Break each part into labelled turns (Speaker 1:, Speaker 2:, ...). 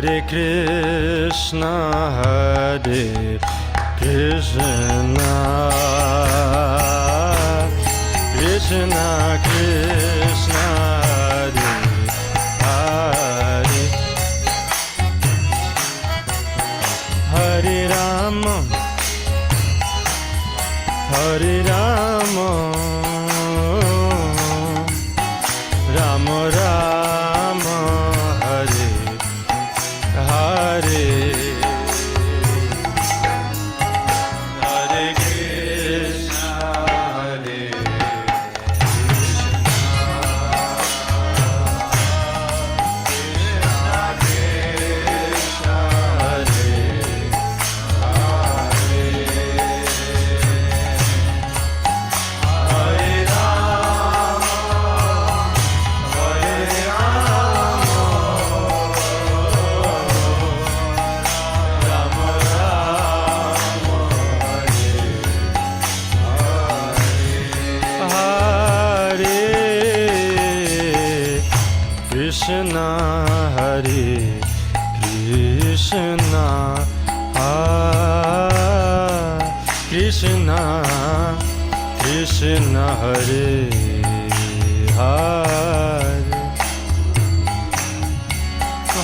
Speaker 1: Hare Krishna, Hare Krishna, Krishna Krishna, Hare Hare, Hare Rama, Hare Rama, Rama Rama, Hare Hare, Hare Krishna, Hare Krishna, Hare Krishna, Hare Krishna, Krishna Krishna, Hare Hare,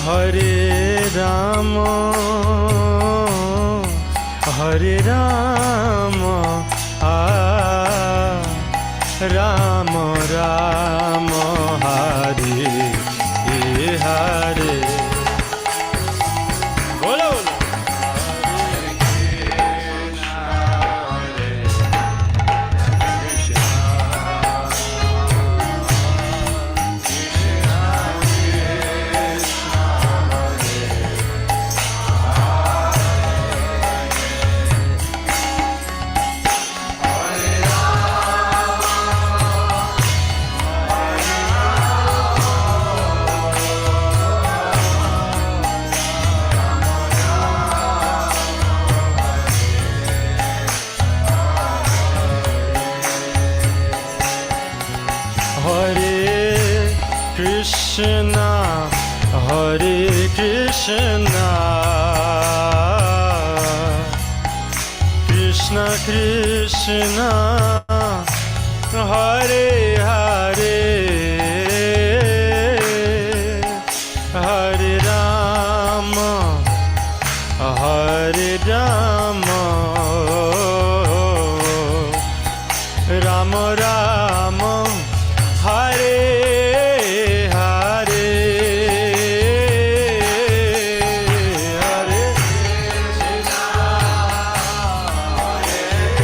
Speaker 1: Hare Rama, Hare Rama, Rama Rama, Hare Hare. Bolo, bolo. Krishna, Hare Krishna, Krishna Krishna, Hare Hare, Hare Rama, Hare Rama, Rama Rama, Hare Hare, Hare Krishna, Hare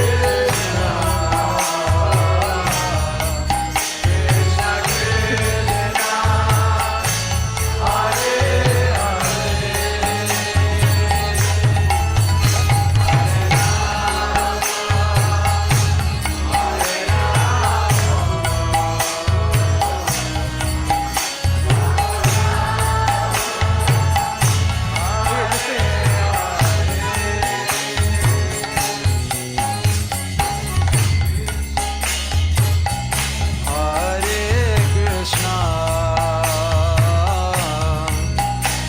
Speaker 1: Krishna,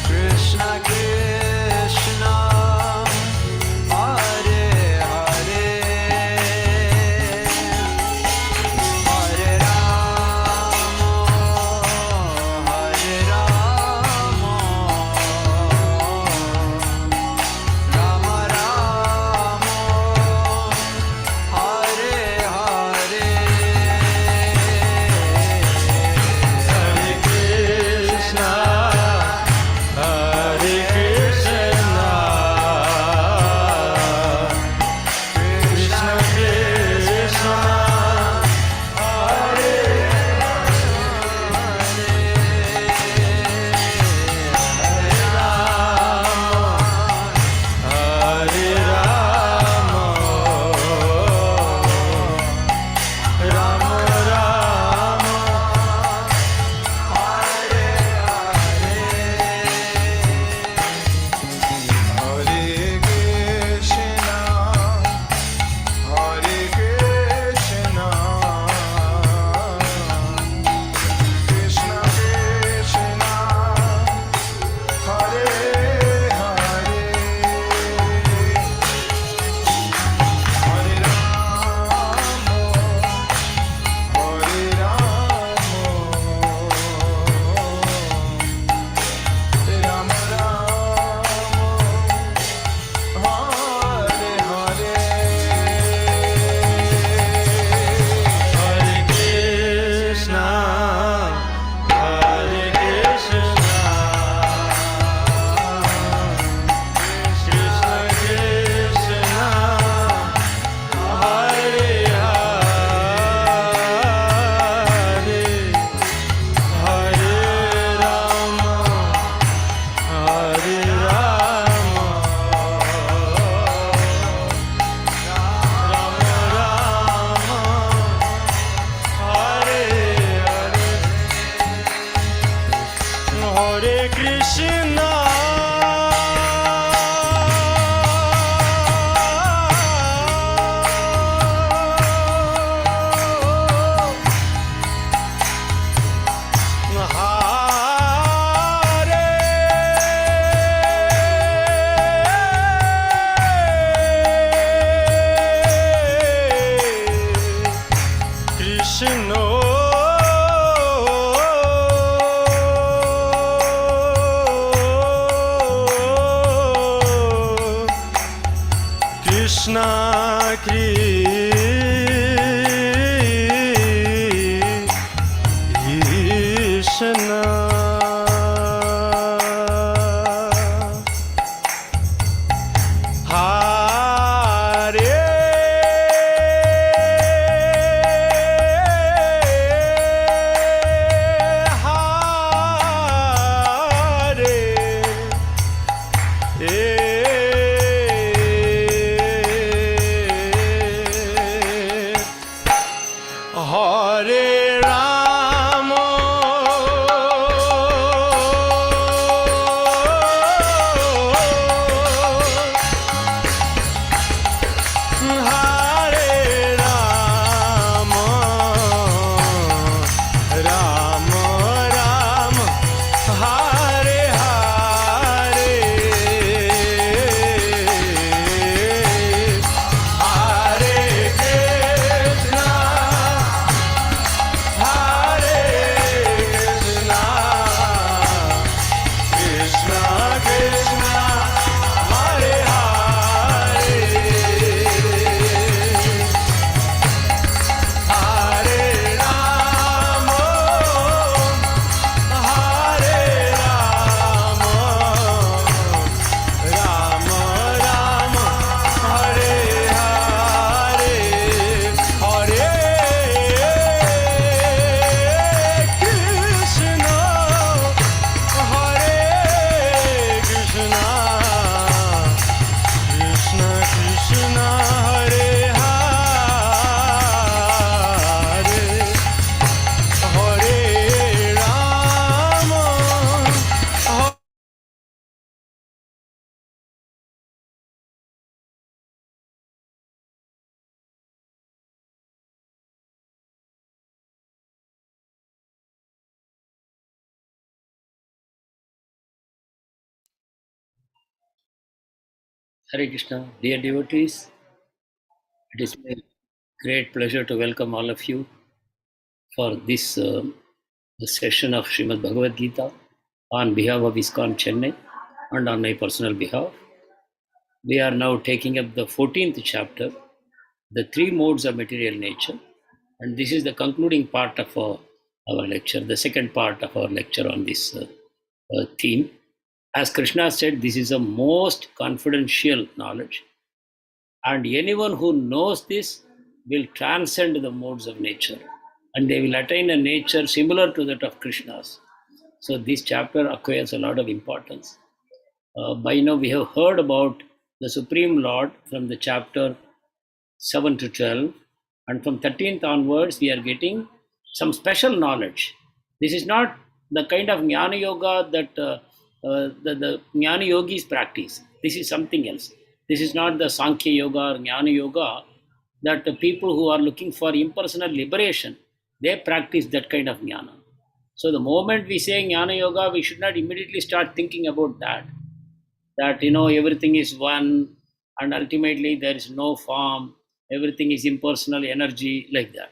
Speaker 1: Krishna Krishna, Hare Krishna Krishna Hare Rama, Hare Rama, Rama Rama, Hare Hare.
Speaker 2: Hare Krishna, dear devotees, it is my great pleasure to welcome all of you for this session of Srimad Bhagavad Gita on behalf of ISKCON Chennai and on my personal behalf. We are now taking up the 14th chapter, the three modes of material nature, and this is the concluding part of our lecture, the second part of our lecture on this theme. As Krishna said, this is a most confidential knowledge. And anyone who knows this will transcend the modes of nature and they will attain a nature similar to that of Krishna's. So, this chapter acquires a lot of importance. By now, we have heard about the Supreme Lord from the chapter 7 to 12, and from 13th onwards, we are getting some special knowledge. This is not the kind of Jnana Yoga that the Jnana Yogis practice. This is something else. This is not the Sankhya Yoga or Jnana Yoga that the people who are looking for impersonal liberation, they practice that kind of Jnana. So the moment we say Jnana Yoga, we should not immediately start thinking about that everything is one and ultimately there is no form, everything is impersonal energy, like that.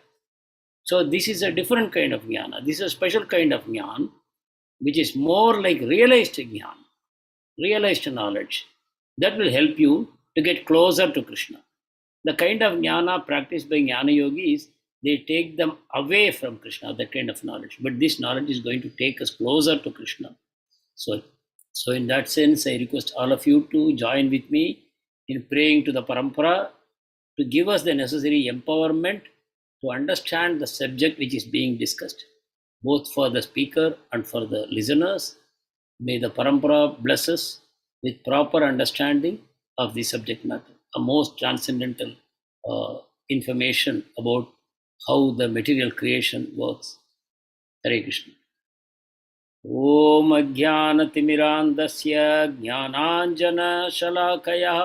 Speaker 2: So this is a different kind of jnana. This is a special kind of jnana which is more like realized jnana, realized knowledge that will help you to get closer to Krishna. The kind of jnana practiced by jnana yogis, they take them away from Krishna, that kind of knowledge, but this knowledge is going to take us closer to Krishna. So, in that sense, I request all of you to join with me in praying to the Parampara to give us the necessary empowerment to understand the subject which is being discussed, both for the speaker and for the listeners. May the Parampara bless us with proper understanding of the subject matter, a most transcendental information about how the material creation works. Hare Krishna. ॐ अज्ञानतिमिरान्धस्य ज्ञानाञ्जनशलाकयः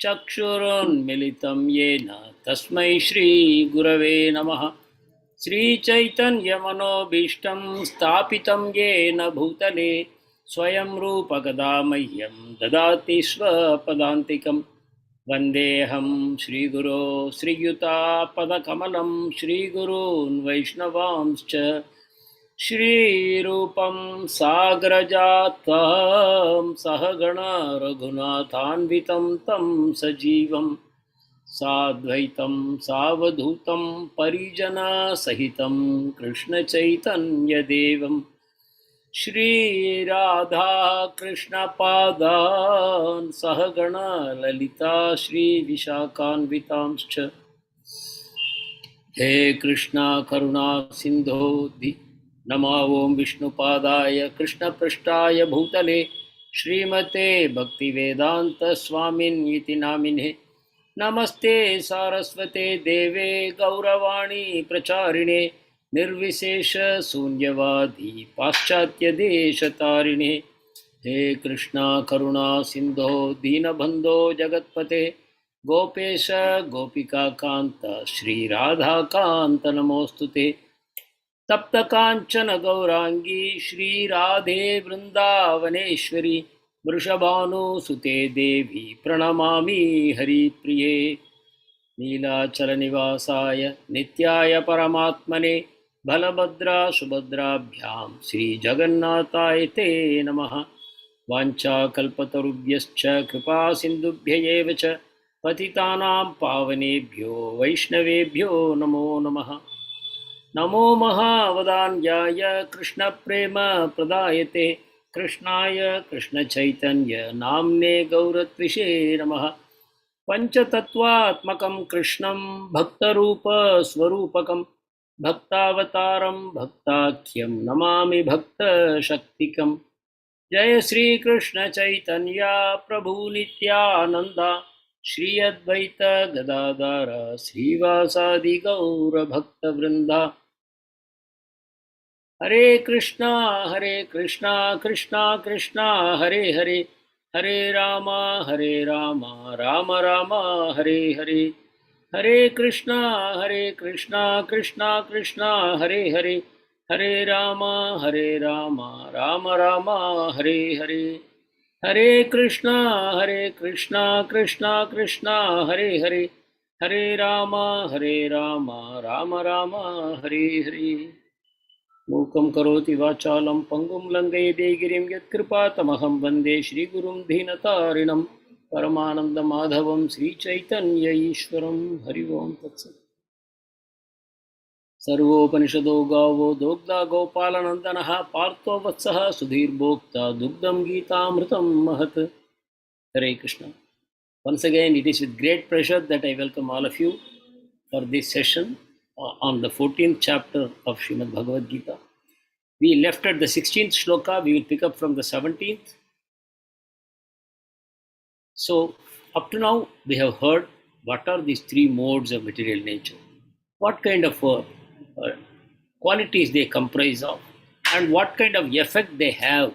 Speaker 2: चक्षुरुन्मिलितं येन तस्मै श्रीगुरवे नमः। श्रीचैतन्यमनोभीष्टं स्थापितं येन भूतले स्वयं रूपकदा मह्यं ददाति स्वपदान्तिकं। वन्देऽहं श्रीगुरो श्रीयुतापदकमलं श्रीगुरून् वैष्णवांश्च श्रीरूपं साग्रजातं सहगण रघुनाथान्वितं तं सजीवं साद्वैतं सावधूतं परिजनसहितं कृष्णचैतन्यदेवं श्रीराधा कृष्णपादान् सहगण ललिता श्रीविशाखान्वितांश्च। हे कृष्णा करुणा सिंधो नमो ओं विष्णुपादाय कृष्णपृष्ठाय भूतले श्रीमते भक्तिवेदांत स्वामिन्निति नामिने। नमस्ते सारस्वते देवे गौरवाणी प्रचारिणे निर्विशेष शून्यवादी पाश्चात्य देशतारिणे। हे कृष्णा करुणा सिंधो दीनबंधो जगत्पते गोपेश गोपिकान्त श्रीराधाकान्त नमोस्तुते। तप्त कांचन गौरांगी श्रीराधे वृंदावनेश्वरी वृषभानुसुते देवी प्रणमामि हरिप्रिये। नीलाचल निवासाय नित्याय परमात्मने बलभद्रा सुभद्राभ्यां श्रीजगन्नाथाय ते नमः। वाञ्छाकल्पतरुभ्यश्च कृपा सिन्धुभ्य एव च पतितानां पावनेभ्यो वैष्णवेभ्यो नमो नमः। नमो महावदान्याय कृष्णप्रेम प्रदायते कृष्णाय कृष्णचैतन्य नाम्ने गौरत्विषे नमः। पञ्चतत्त्वात्मकं कृष्णं भक्तरूपस्वरूपकं भक्तावतारं भक्ताख्यं नमामि भक्तशक्तिकम्। जय श्री कृष्ण चैतन्य प्रभु नित्यानंद श्री अद्वैत गदाधर श्रीवासादि गौर भक्त वृंदा। हरे कृष्णा कृष्णा कृष्णा हरे हरे, हरे राम राम राम हरे हरे। हरे कृष्णा कृष्णा कृष्णा हरे हरे, हरे Ram Ram Ram Hare Hare. Hare Krishna, Hare Krishna, Krishna Krishna, Hare Hare, Hare Rama, Hare Rama, Rama Rama, Hare Hare. Mukam karoti vachalam pangum langayade girim yatkripatamaham vande Shri Gurum Dhinatarinam Paramananda Madhavam Sri Chaitanya Ishwaram Hari Om Tatsat. सर्वोपनिषदो गावो दोग्धा गोपालनन्दनः पार्थो वत्सः सुधीर्भोक्ता दुग्धं गीतामृतं महत्. Hare Krishna. Once again, it is with great pleasure that I welcome all of you for this session on the 14th chapter of Srimad Bhagavad Gita. We left at the 16th shloka, we will pick up from the 17th. So, up to now, we have heard what are these three modes of material nature, what kind of qualities they comprise of, and what kind of effect they have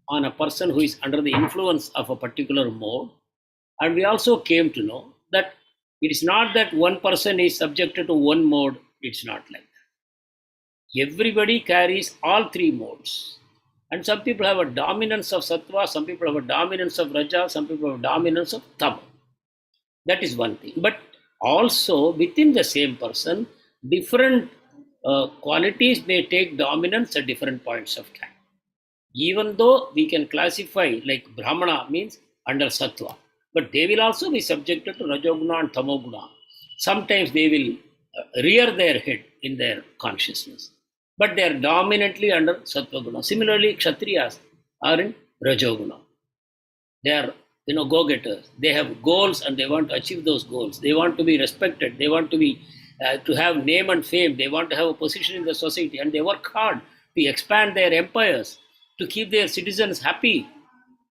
Speaker 2: on a person who is under the influence of a particular mode. And we also came to know that it is not that one person is subjected to one mode, it's not like that. Everybody carries all three modes. And some people have a dominance of sattva, some people have a dominance of raja, some people have a dominance of tama. That is one thing. But also within the same person, different qualities may take dominance at different points of time. Even though we can classify like Brahmana means under sattva, but they will also be subjected to rajoguna and tamoguna. Sometimes they will rear their head in their consciousness, but they are dominantly under sattva guna. Similarly, kshatriyas are in rajoguna. They are, go-getters. They have goals and they want to achieve those goals. They want to be respected. They want to be to have name and fame. They want to have a position in the society, and they work hard to expand their empires, to keep their citizens happy,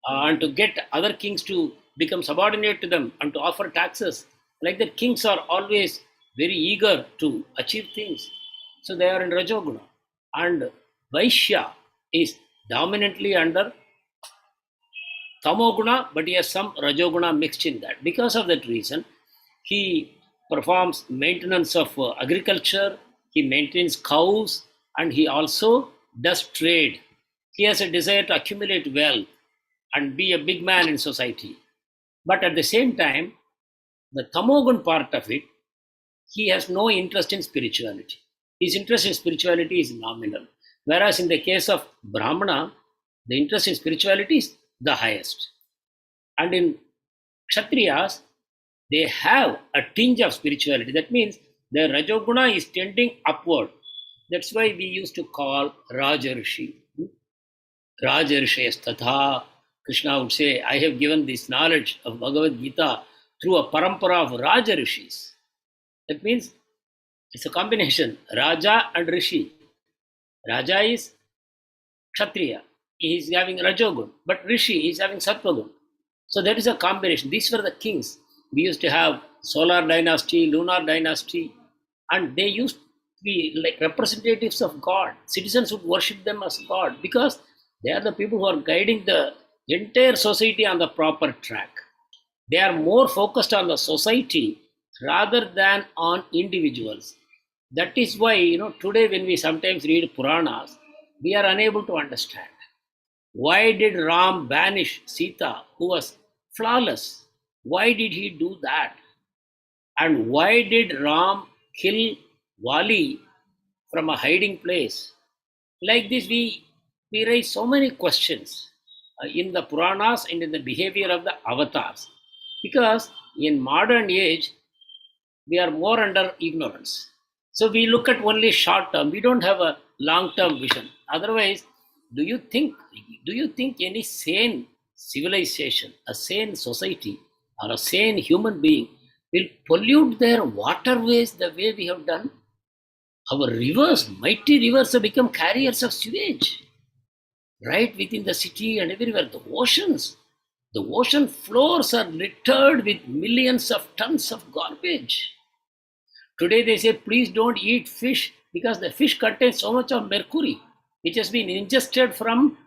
Speaker 2: and to get other kings to become subordinate to them and to offer taxes. Like that, kings are always very eager to achieve things. So they are in Rajoguna. And Vaishya is dominantly under Tamoguna, but he has some Rajoguna mixed in that. Because of that reason, he performs maintenance of agriculture, he maintains cows, and he also does trade. He has a desire to accumulate wealth and be a big man in society. But at the same time, the Tamogun part of it, he has no interest in spirituality. His interest in spirituality is nominal. Whereas in the case of Brahmana, the interest in spirituality is the highest. And in Kshatriyas, they have a tinge of spirituality. That means the Rajoguna is tending upward. That's why we used to call Rajarshi. Rajarshayas tatha. Krishna would say, I have given this knowledge of Bhagavad Gita through a parampara of Rajarishis. That means it's a combination, Raja and Rishi. Raja is Kshatriya, he is having Rajogun, but Rishi is having Sattvagun. So that is a combination. These were the kings. We used to have solar dynasty, lunar dynasty, and they used to be like representatives of God. Citizens would worship them as God because they are the people who are guiding the entire society on the proper track. They are more focused on the society rather than on individuals. That is why, today when we sometimes read Puranas, we are unable to understand. Why did Ram banish Sita, who was flawless? Why did he do that? And why did Ram kill Vali from a hiding place? Like this, we raise so many questions in the Puranas and in the behavior of the avatars. Because in modern age, we are more under ignorance. So we look at only short term. We don't have a long term vision. Otherwise, do you think any sane civilization, a sane society, or a sane human being will pollute their waterways the way we have done? Our rivers, mighty rivers, have become carriers of sewage right within the city and everywhere. The ocean floors are littered with millions of tons of garbage. Today they say, please don't eat fish because the fish contains so much of mercury, which has been ingested from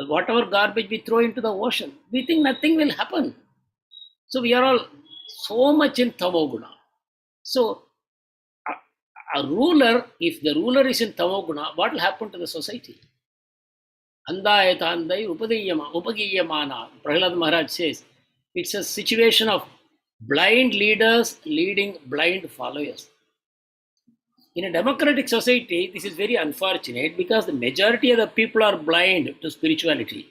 Speaker 2: whatever garbage we throw into the ocean. We think nothing will happen. So we are all so much in Tamoguna. So a ruler, if the ruler is in Tamoguna, what will happen to the society? Andayatandai upagiyamana. Prahlad Maharaj says, it's a situation of blind leaders leading blind followers. In a democratic society, this is very unfortunate because the majority of the people are blind to spirituality.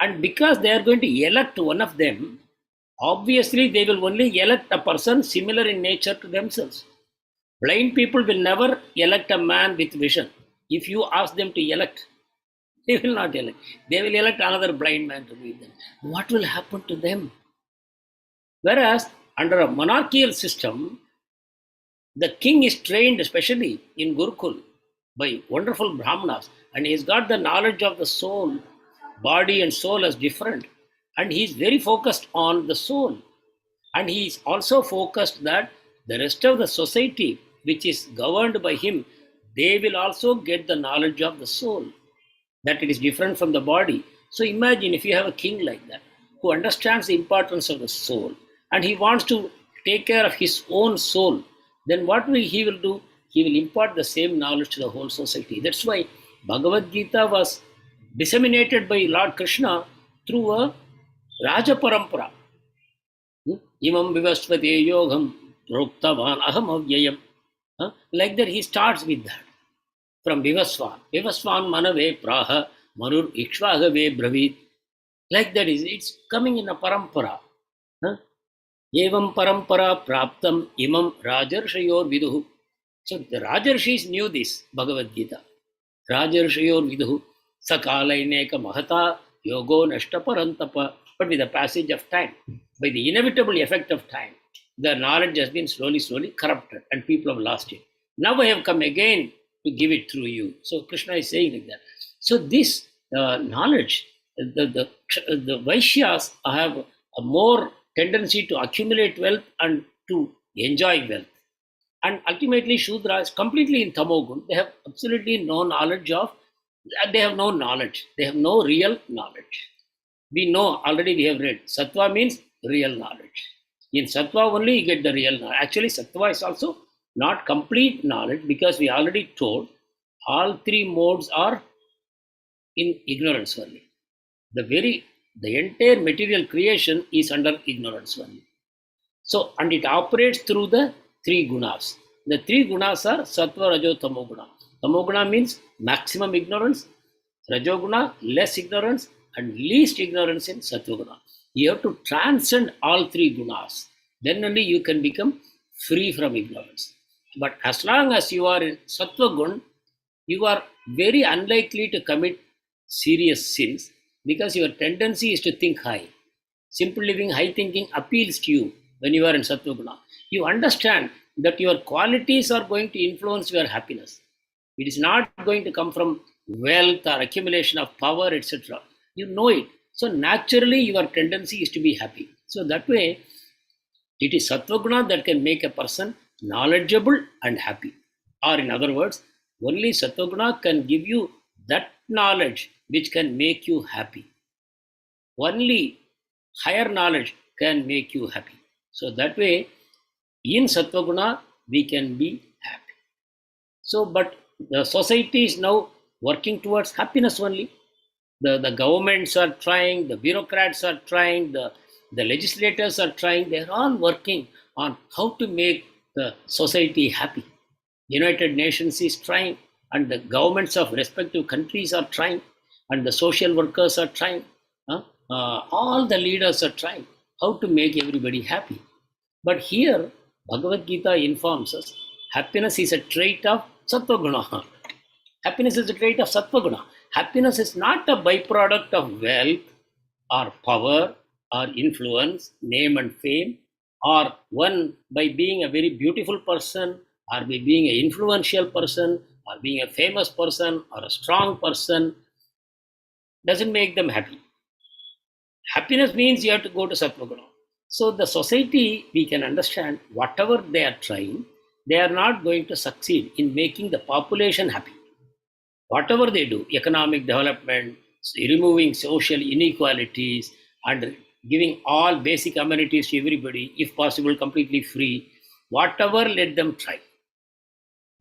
Speaker 2: And because they are going to elect one of them, obviously they will only elect a person similar in nature to themselves. Blind people will never elect a man with vision. If you ask them to elect, they will not elect. They will elect another blind man to lead them. What will happen to them? Whereas under a monarchical system, the king is trained, especially in Gurukul, by wonderful Brahmanas, and he's got the knowledge of the soul, body and soul as different. And he's very focused on the soul. And he's also focused that the rest of the society, which is governed by him, they will also get the knowledge of the soul, that it is different from the body. So imagine if you have a king like that, who understands the importance of the soul, and he wants to take care of his own soul, then what will he will do? He will impart the same knowledge to the whole society. That's why Bhagavad Gita was disseminated by Lord Krishna through a Raja Parampara. Imam Vivasvate Yogam Roktavan Aham Avyayam. Like that, he starts with that. From Vivasvan. Vivasvan Manave Praha Manur Ikshvagave Bravit. Like that is, it's coming in a parampara. Evam parampara praptam imam rajarshayor viduhu. So the Rajarshis knew this Bhagavad Gita. Rajarshayor viduhu sakalaineka mahata yogo nashta parantapa. But with the passage of time, by the inevitable effect of time, the knowledge has been slowly corrupted and people have lost it. Now I have come again to give it through you. So Krishna is saying like that. So this knowledge, the Vaishyas have a more tendency to accumulate wealth and to enjoy wealth. And ultimately, Shudra is completely in Tamogun. They have absolutely no knowledge of, they have no knowledge. They have no real knowledge. We know, already we have read, Sattva means real knowledge. In Sattva only you get the real knowledge. Actually, Sattva is also not complete knowledge because we already told all three modes are in ignorance only. The entire material creation is under ignorance only. So, and it operates through the three gunas. The three gunas are Sattva, Rajo, Tamoguna. Tamoguna means maximum ignorance, Rajoguna, less ignorance, and least ignorance in Sattva-guna. You have to transcend all three gunas. Then only you can become free from ignorance. But as long as you are in Sattva-gun, you are very unlikely to commit serious sins because your tendency is to think high. Simple living, high thinking appeals to you when you are in Sattva-guna. You understand that your qualities are going to influence your happiness. It is not going to come from wealth or accumulation of power, etc. You know it. So naturally, your tendency is to be happy. So that way, it is Sattva-guna that can make a person knowledgeable and happy. Or in other words, only Sattva-guna can give you that knowledge which can make you happy. Only higher knowledge can make you happy. So that way, in Sattva-guna, we can be happy. So, but the society is now working towards happiness only. The governments are trying, the bureaucrats are trying, the legislators are trying. They're all working on how to make the society happy. United Nations is trying, and the governments of respective countries are trying, and the social workers are trying. All the leaders are trying how to make everybody happy. But here, Bhagavad Gita informs us happiness is a trait of Sattva-guna. Happiness is a trait of Sattva-guna. Happiness is not a byproduct of wealth or power or influence, name and fame, or one by being a very beautiful person, or by being an influential person, or being a famous person, or a strong person. Doesn't make them happy. Happiness means you have to go to Sattva-guna. So the society, we can understand, whatever they are trying, they are not going to succeed in making the population happy. Whatever they do, economic development, removing social inequalities, and giving all basic amenities to everybody, if possible, completely free, whatever, let them try.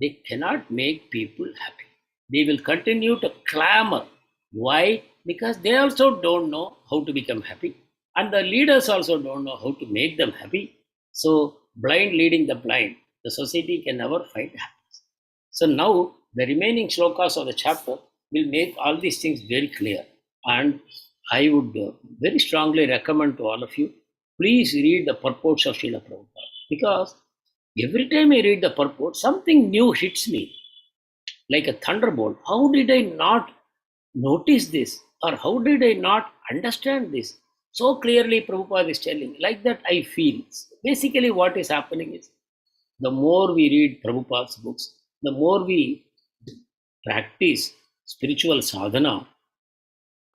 Speaker 2: They cannot make people happy. They will continue to clamor Why? Because they also don't know how to become happy, and the leaders also don't know how to make them happy. So, blind leading the blind, the society can never find happiness. So, now the remaining shlokas of the chapter will make all these things very clear. And I would very strongly recommend to all of you, please read the purports of Srila Prabhupada, because every time I read the purport, something new hits me like a thunderbolt. How did I not notice this? Or how did I not understand this? So clearly, Prabhupada is telling. Like that, I feel. Basically, what is happening is the more we read Prabhupada's books, the more we practice spiritual sadhana,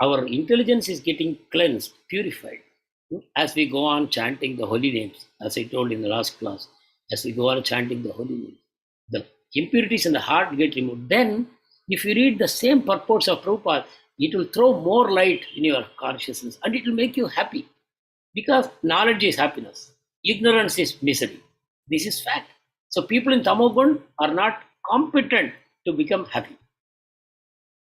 Speaker 2: our intelligence is getting cleansed, purified. As we go on chanting the holy names, as I told in the last class, as we go on chanting the holy names, the impurities in the heart get removed. Then, if you read the same purports of Prabhupada, it will throw more light in your consciousness and it will make you happy, because knowledge is happiness, ignorance is misery. This is fact. So, people in Tamogun are not competent to become happy.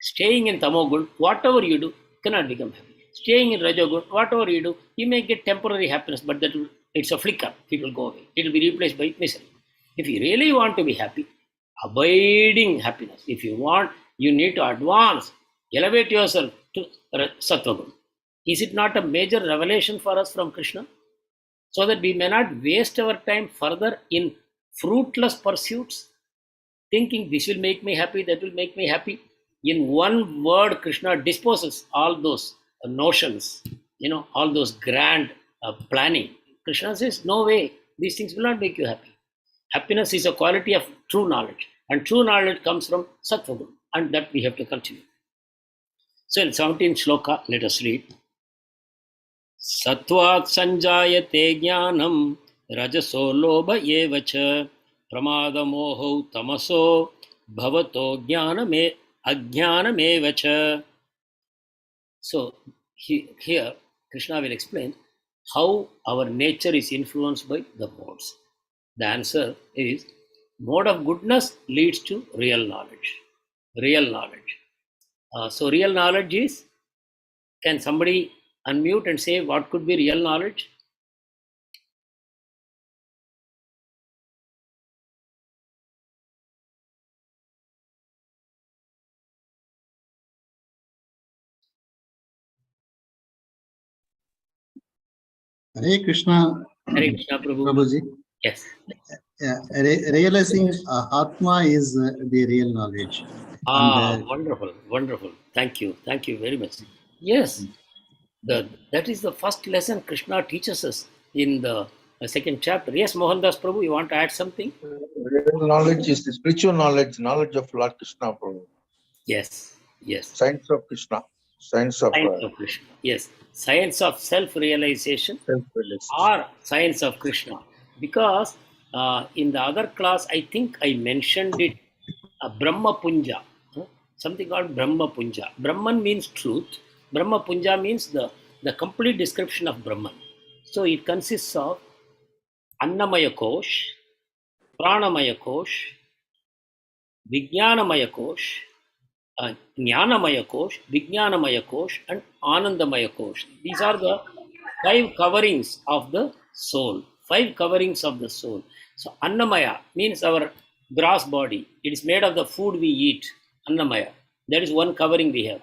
Speaker 2: Staying in Tamogun, whatever you do, cannot become happy. Staying in Rajogun, whatever you do, you may get temporary happiness, but it's a flicker. It will go away. It will be replaced by misery. If you really want to be happy, abiding happiness, if you want, you need to advance, elevate yourself to Sattvagun. Is it not a major revelation for us from Krishna? So that we may not waste our time further in fruitless pursuits, thinking this will make me happy, that will make me happy. In one word, Krishna disposes all those notions, all those grand planning. Krishna says, no way, these things will not make you happy. Happiness is a quality of true knowledge, and true knowledge comes from Sattvagun, and that we have to continue. So in 17th shloka, let us read. Sattvat sanjayate jnanam rajaso lobha eva cha pramadamoho tamaso bhavato jnaname ajnanameva cha. So here Krishna will explain how our nature is influenced by the modes. The answer is, mode of goodness leads to real knowledge. Real knowledge. So real knowledge is, can somebody unmute and say what could be real knowledge?
Speaker 3: Hare Krishna,
Speaker 2: Hare Krishna Prabhu.
Speaker 3: Prabhuji.
Speaker 2: Yes.
Speaker 3: Yeah, realizing Atma is the real knowledge.
Speaker 2: Wonderful, wonderful. Thank you very much. Yes, that is the first lesson Krishna teaches us in the second chapter. Yes, Mohandas Prabhu, you want to add something?
Speaker 4: Real knowledge is the spiritual knowledge, knowledge of Lord Krishna, Prabhu.
Speaker 2: Yes.
Speaker 4: Science of Krishna, science of
Speaker 2: Krishna. Yes, science of self-realization
Speaker 4: self-realization.
Speaker 2: or science of Krishna. Because in the other class, I think I mentioned it, Brahma Punja, something called Brahma Punja. Brahman means truth. Brahma Punja means the complete description of Brahman. So it consists of Annamaya Kosh, Pranamaya Kosh, Vijnanamaya Kosh, Jnanamaya Kosh, Vijnanamaya Kosh, and Anandamaya Kosh. These are the five coverings of the soul. Five coverings of the soul. So Annamaya means our gross body. It is made of the food we eat. Annamaya. That is one covering we have.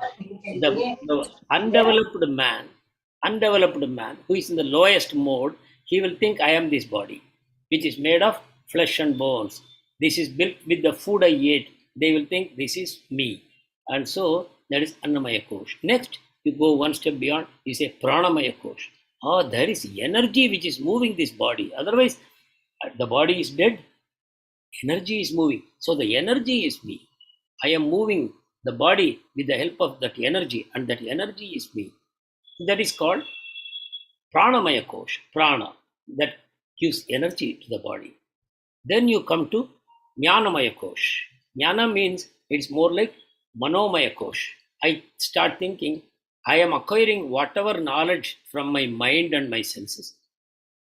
Speaker 2: The undeveloped man who is in the lowest mode, he will think I am this body, which is made of flesh and bones. This is built with the food I ate. They will think this is me. And so that is Annamaya Kosh. Next, you go one step beyond, you say Pranamaya Kosh. Oh, there is energy which is moving this body. Otherwise, the body is dead, energy is moving. So the energy is me. I am moving the body with the help of that energy, and that energy is me. That is called Pranamaya Kosh, prana, that gives energy to the body. Then you come to Jnanamaya Kosh. Jnana means it's more like Manomaya Kosh. I start thinking, I am acquiring whatever knowledge from my mind and my senses.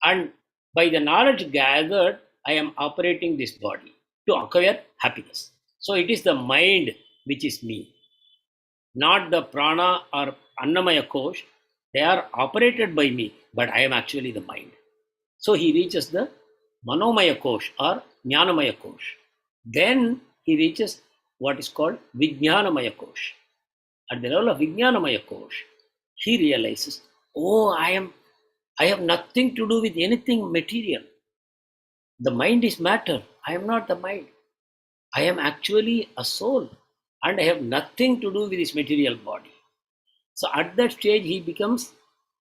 Speaker 2: And by the knowledge gathered, I am operating this body to acquire happiness. So it is the mind which is me. not the prana or annamaya kosh. They are operated by me, but I am actually the mind. So he reaches the manomaya kosh or jnanamaya kosh. Then he reaches what is called vijnanamaya kosh. At the level of vijnanamaya kosh, he realizes, oh, I have nothing to do with anything material. The mind is matter. I am not the mind. I am actually a soul, and I have nothing to do with this material body. So at that stage, he becomes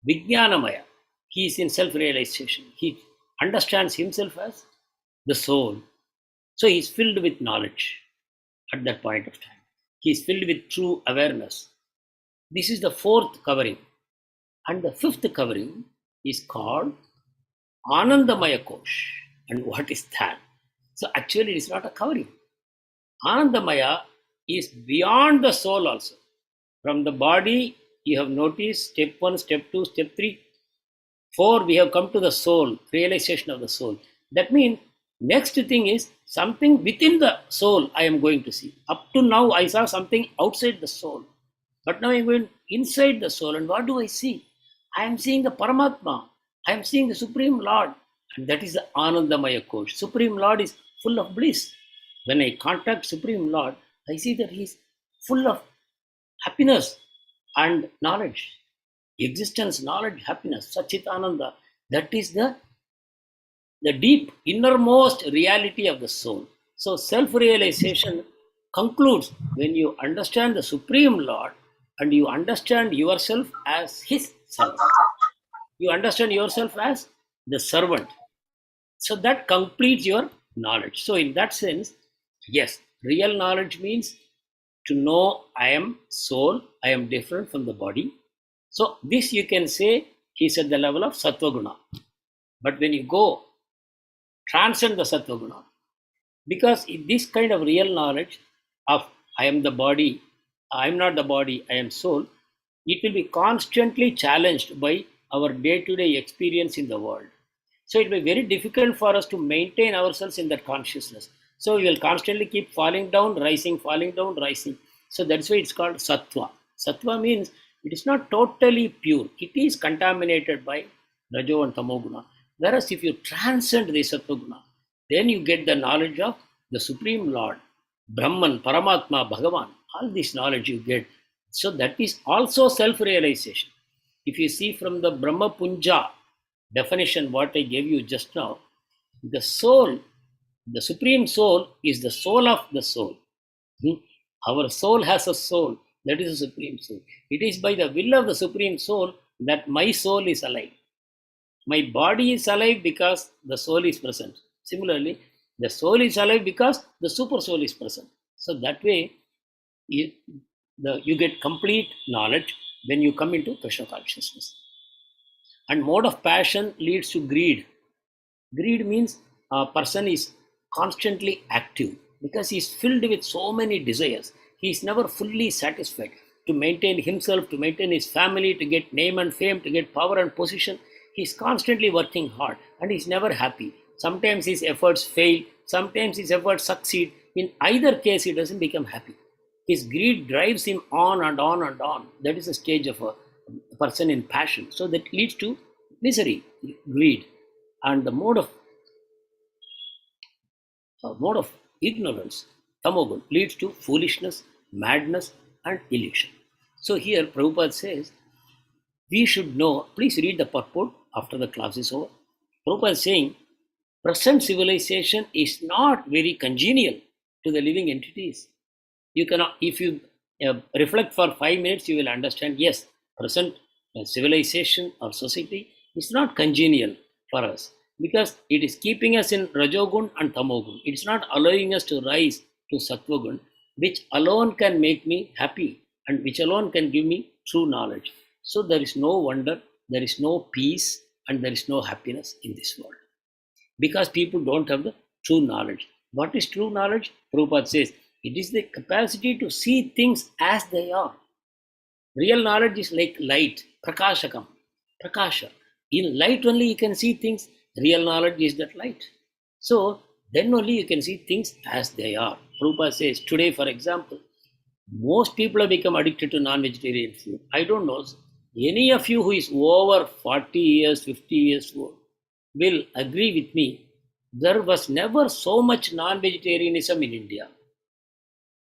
Speaker 2: Vijnanamaya. He is in self realization. He understands himself as the soul. So he is filled with knowledge at that point of time. He is filled with true awareness. This is the fourth covering. And the fifth covering is called Anandamaya Kosh. And what is that? So actually, it is not a covering. Anandamaya is beyond the soul also. From the body, you have noticed step 1, step 2, step 3, 4, we have come to the soul, realization of the soul. That means next thing is something within the soul I am going to see. Up to now, I saw something outside the soul. But now I'm going inside the soul. And what do I see? I am seeing the Paramatma. I am seeing the Supreme Lord. And that is the Anandamaya Kosh. Supreme Lord is full of bliss. When I contact Supreme Lord, I see that he is full of happiness and knowledge. Existence, knowledge, happiness, Sachitananda. That is the deep innermost reality of the soul. So self-realization concludes when you understand the Supreme Lord and you understand yourself as his self. You understand yourself as the servant. So that completes your knowledge. So in that sense, yes, real knowledge means to know I am soul, I am different from the body. So this you can say is at the level of Sattva Guna. But when you go transcend the Sattva Guna, because this kind of real knowledge of I am the body, I am not the body, I am soul, it will be constantly challenged by our day-to-day experience in the world. So it will be very difficult for us to maintain ourselves in that consciousness. So we will constantly keep falling down, rising. So that's why it's called Sattva. Sattva means it is not totally pure. It is contaminated by Rajo and Tamoguna. Whereas if you transcend the Sattva Guna, then you get the knowledge of the Supreme Lord, Brahman, Paramatma, Bhagavan. All this knowledge you get. So that is also self-realization. If you see from the Brahma Punja definition, what I gave you just now, the soul, the Supreme Soul is the soul of the soul. Our soul has a soul, that is the Supreme Soul. It is by the will of the Supreme Soul that my soul is alive. My body is alive because the soul is present. Similarly, the soul is alive because the super soul is present. So that way, you get complete knowledge when you come into Krishna consciousness. And mode of passion leads to greed. Greed means a person is constantly active because he is filled with so many desires. He is never fully satisfied. To maintain himself, to maintain his family, to get name and fame, to get power and position, he is constantly working hard and he is never happy. Sometimes his efforts fail, sometimes his efforts succeed. In either case, he doesn't become happy. His greed drives him on and on and on. That is the stage of a person in passion. So that leads to misery, greed. And the mode of ignorance, tamogun, leads to foolishness, madness, and illusion. So here Prabhupada says, we should know, please read the purport after the class is over. Prabhupada is saying, present civilization is not very congenial to the living entities. You cannot, if you reflect for 5 minutes, you will understand, yes, present civilization or society is not congenial for us because it is keeping us in Rajogun and Tamogun. It's not allowing us to rise to Sattvagun, which alone can make me happy and which alone can give me true knowledge. So there is no wonder, there is no peace, and there is no happiness in this world because people don't have the true knowledge. What is true knowledge? Prabhupada says, it is the capacity to see things as they are. Real knowledge is like light, prakashakam, prakasha. In light only you can see things. Real knowledge is that light. So then only you can see things as they are. Prabhupada says, today for example, Most people have become addicted to non-vegetarian food. I don't know. Any of you who is over 40 years, 50 years old will agree with me. There was never so much non-vegetarianism in India.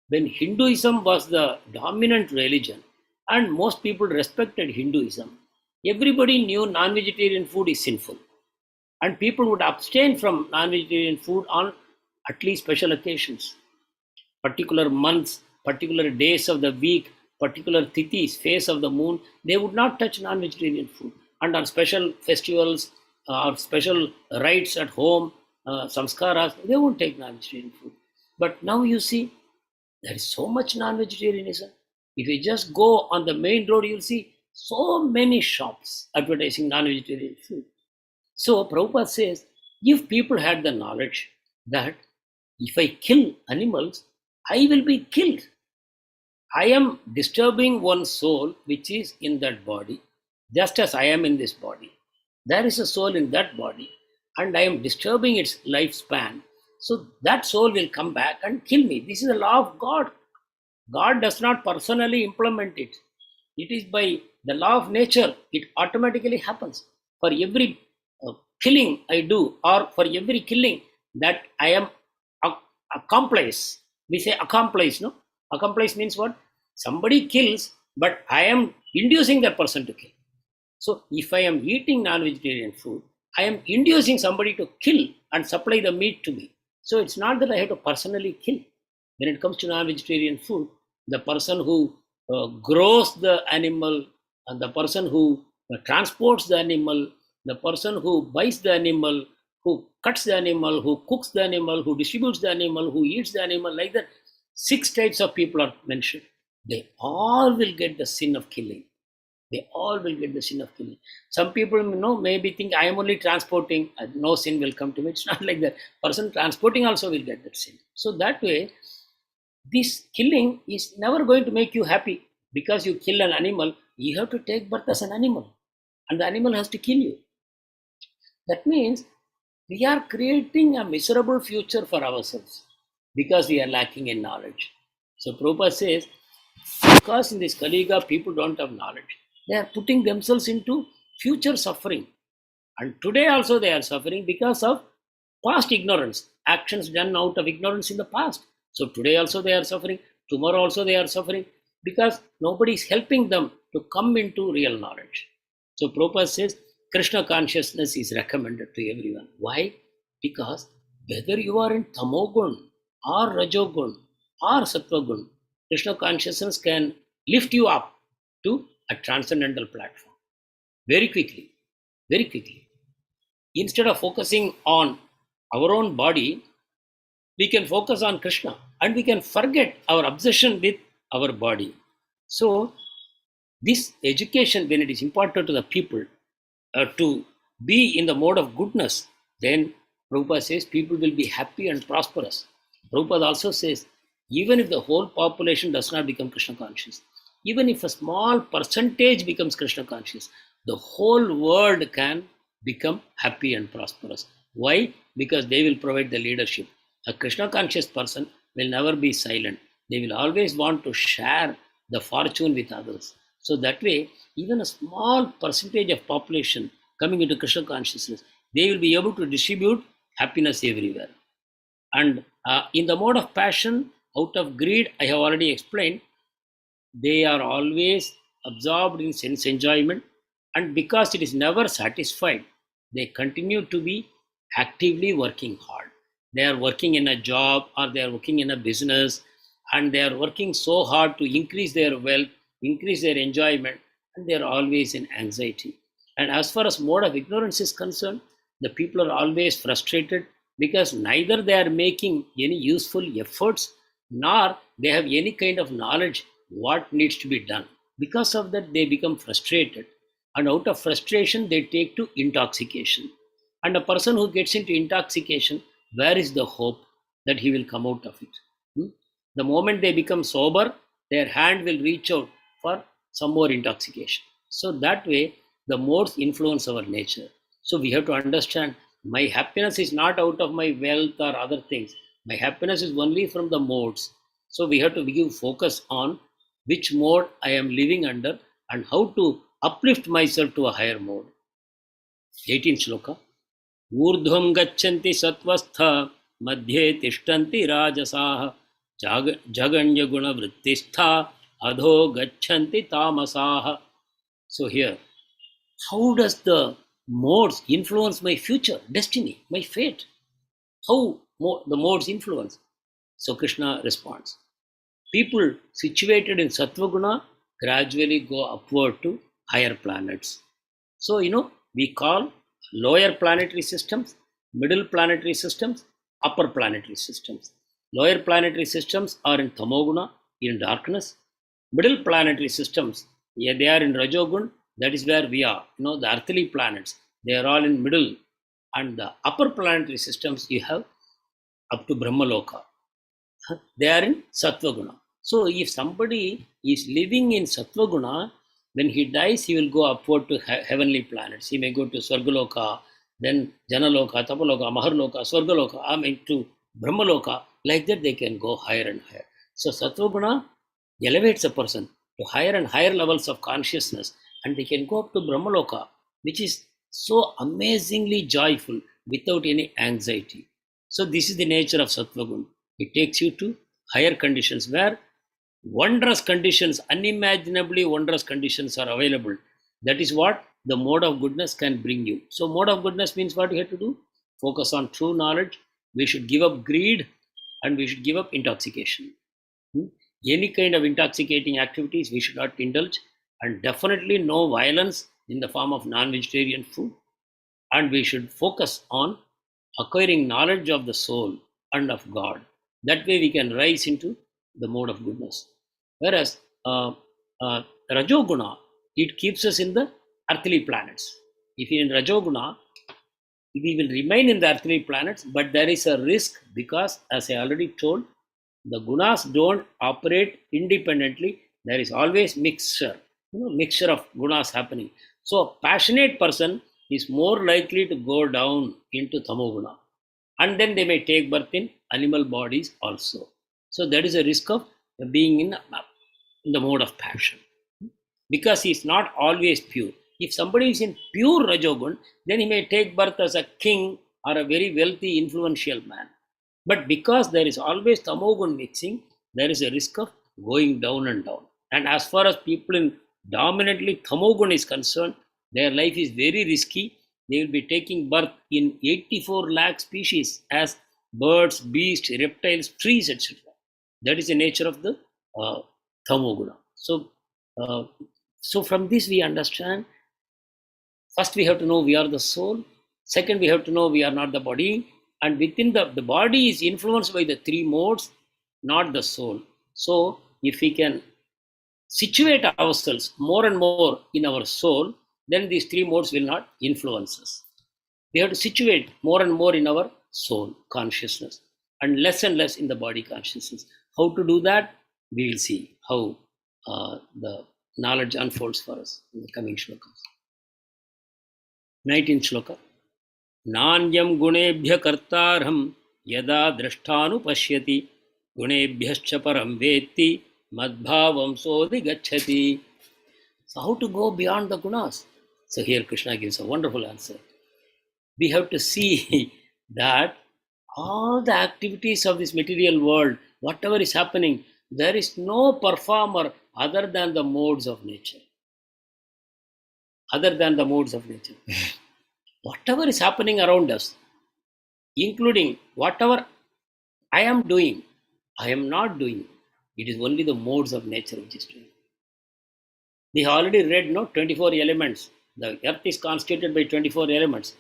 Speaker 2: When Hinduism was the dominant religion and most people respected Hinduism, everybody knew non-vegetarian food is sinful. And people would abstain from non-vegetarian food on at least special occasions, particular months, particular days of the week, particular tithis, phase of the moon. They would not touch non-vegetarian food. And on special festivals or special rites at home, samskaras, they won't take non-vegetarian food. But now you see, there is so much non-vegetarianism. If you just go on the main road, you'll see so many shops advertising non-vegetarian food. So Prabhupada says, if people had the knowledge that if I kill animals, I will be killed. I am disturbing one soul which is in that body, just as I am in this body. There is a soul in that body, and I am disturbing its lifespan. So that soul will come back and kill me. This is the law of God. God does not personally implement it. It is by the law of nature, it automatically happens. For every killing I do, or for every killing that I am accomplice, we say accomplice, no? Accomplice means what? Somebody kills, but I am inducing that person to kill. So if I am eating non-vegetarian food, I am inducing somebody to kill and supply the meat to me. So it's not that I have to personally kill. When it comes to non-vegetarian food, the person who grows the animal and the person who transports the animal, the person who buys the animal, who cuts the animal, who cooks the animal, who distributes the animal, who eats the animal, like that, 6 types of people are mentioned. They all will get the sin of killing. They all will get the sin of killing. Some people maybe think I am only transporting, no sin will come to me. It's not like that. Person transporting also will get that sin. So that way, this killing is never going to make you happy. Because you kill an animal, you have to take birth as an animal. And the animal has to kill you. That means we are creating a miserable future for ourselves because we are lacking in knowledge. So Prabhupada says, because in this Kali Yuga people don't have knowledge, they are putting themselves into future suffering. And today also they are suffering because of past ignorance, actions done out of ignorance in the past. So today also they are suffering, tomorrow also they are suffering because nobody is helping them to come into real knowledge. So Prabhupada says, Krishna consciousness is recommended to everyone. Why? Because whether you are in Tamogun or Rajogun or Sattvagun, Krishna consciousness can lift you up to a transcendental platform very quickly, very quickly. Instead of focusing on our own body, we can focus on Krishna and we can forget our obsession with our body. So, this education, when it is imparted to the people to be in the mode of goodness, then Prabhupada says people will be happy and prosperous. Prabhupada also says, even if the whole population does not become Krishna conscious, even if a small percentage becomes Krishna conscious, the whole world can become happy and prosperous. Why? Because they will provide the leadership. A Krishna conscious person will never be silent. They will always want to share the fortune with others. So that way, even a small percentage of population coming into Krishna consciousness, they will be able to distribute happiness everywhere. And in the mode of passion, out of greed, I have already explained, they are always absorbed in sense enjoyment, and because it is never satisfied, they continue to be actively working hard. They are working in a job or they are working in a business, and they are working so hard to increase their wealth, increase their enjoyment, and they are always in anxiety. And as far as mode of ignorance is concerned, the people are always frustrated because neither they are making any useful efforts nor they have any kind of knowledge what needs to be done. Because of that, they become frustrated, and out of frustration, they take to intoxication. And a person who gets into intoxication, where is the hope that he will come out of it? The moment they become sober, their hand will reach out for some more intoxication. So that way, the modes influence our nature. So we have to understand my happiness is not out of my wealth or other things. My happiness is only from the modes. So we have to give focus on which mode I am living under and how to uplift myself to a higher mode. 18th shloka. ऊर्ध्वं गच्छन्ति सत्वस्था मध्ये तिष्ठन्ति राजसाः जगन्यगुणवृत्तिस्था अधो गच्छन्ति तामसाः. So here, how does the modes influence my future, destiny, my fate? How the modes influence? So Krishna responds. People situated in Sattva-guna gradually go upward to higher planets. So, we call lower planetary systems, middle planetary systems, upper planetary systems. Lower planetary systems are in Tamoguna, in darkness. Middle planetary systems, yeah, they are in Rajogun, that is where we are. The earthly planets, they are all in middle. And the upper planetary systems you have up to Brahmaloka. They are in Sattva-guna. So if somebody is living in Sattva-guna, when he dies, he will go upward to heavenly planets. He may go to Swargaloka, then Janaloka, Tapaloka, Maharloka, Swargaloka, to Brahmaloka. Like that, they can go higher and higher. So Sattva-guna elevates a person to higher and higher levels of consciousness, and they can go up to Brahmaloka, which is so amazingly joyful without any anxiety. So this is the nature of Sattva-guna. It takes you to higher conditions where wondrous conditions, unimaginably wondrous conditions are available. That is what the mode of goodness can bring you. So mode of goodness means what you have to do? Focus on true knowledge. We should give up greed and we should give up intoxication. Any kind of intoxicating activities we should not indulge, and definitely no violence in the form of non-vegetarian food. And we should focus on acquiring knowledge of the soul and of God. That way we can rise into the mode of goodness. Whereas Rajoguna, it keeps us in the earthly planets. If you're in Rajoguna, we will remain in the earthly planets, but there is a risk because, as I already told, the gunas don't operate independently. There is always mixture of gunas happening. So a passionate person is more likely to go down into Tamoguna. And then they may take birth in animal bodies also. So that is a risk of being in the mode of passion. Because he is not always pure. If somebody is in pure Rajogun, then he may take birth as a king or a very wealthy, influential man. But because there is always Tamogun mixing, there is a risk of going down and down. And as far as people in dominantly Tamogun is concerned, their life is very risky. They will be taking birth in 84 lakh species as birds, beasts, reptiles, trees, etc. That is the nature of the Tamoguna. So from this we understand, first we have to know we are the soul. Second, we have to know we are not the body. And within the body is influenced by the three modes, not the soul. So if we can situate ourselves more and more in our soul, then these three modes will not influence us. We have to situate more and more in our soul consciousness and less in the body consciousness. How to do that? We will see how the knowledge unfolds for us in the coming shlokas. 19th shloka. Nanyam gunebhya kartarham yada drashtanupashyati gunebhyascha param vetti madbhavam sodhi gacchati. So how to go beyond the gunas? So here Krishna gives a wonderful answer. We have to see that all the activities of this material world, whatever is happening, there is no performer other than the modes of nature. Other than the modes of nature. Whatever is happening around us, including whatever I am doing, I am not doing, it is only the modes of nature which is doing. We already read 24 elements. The earth is constituted by 24 elements.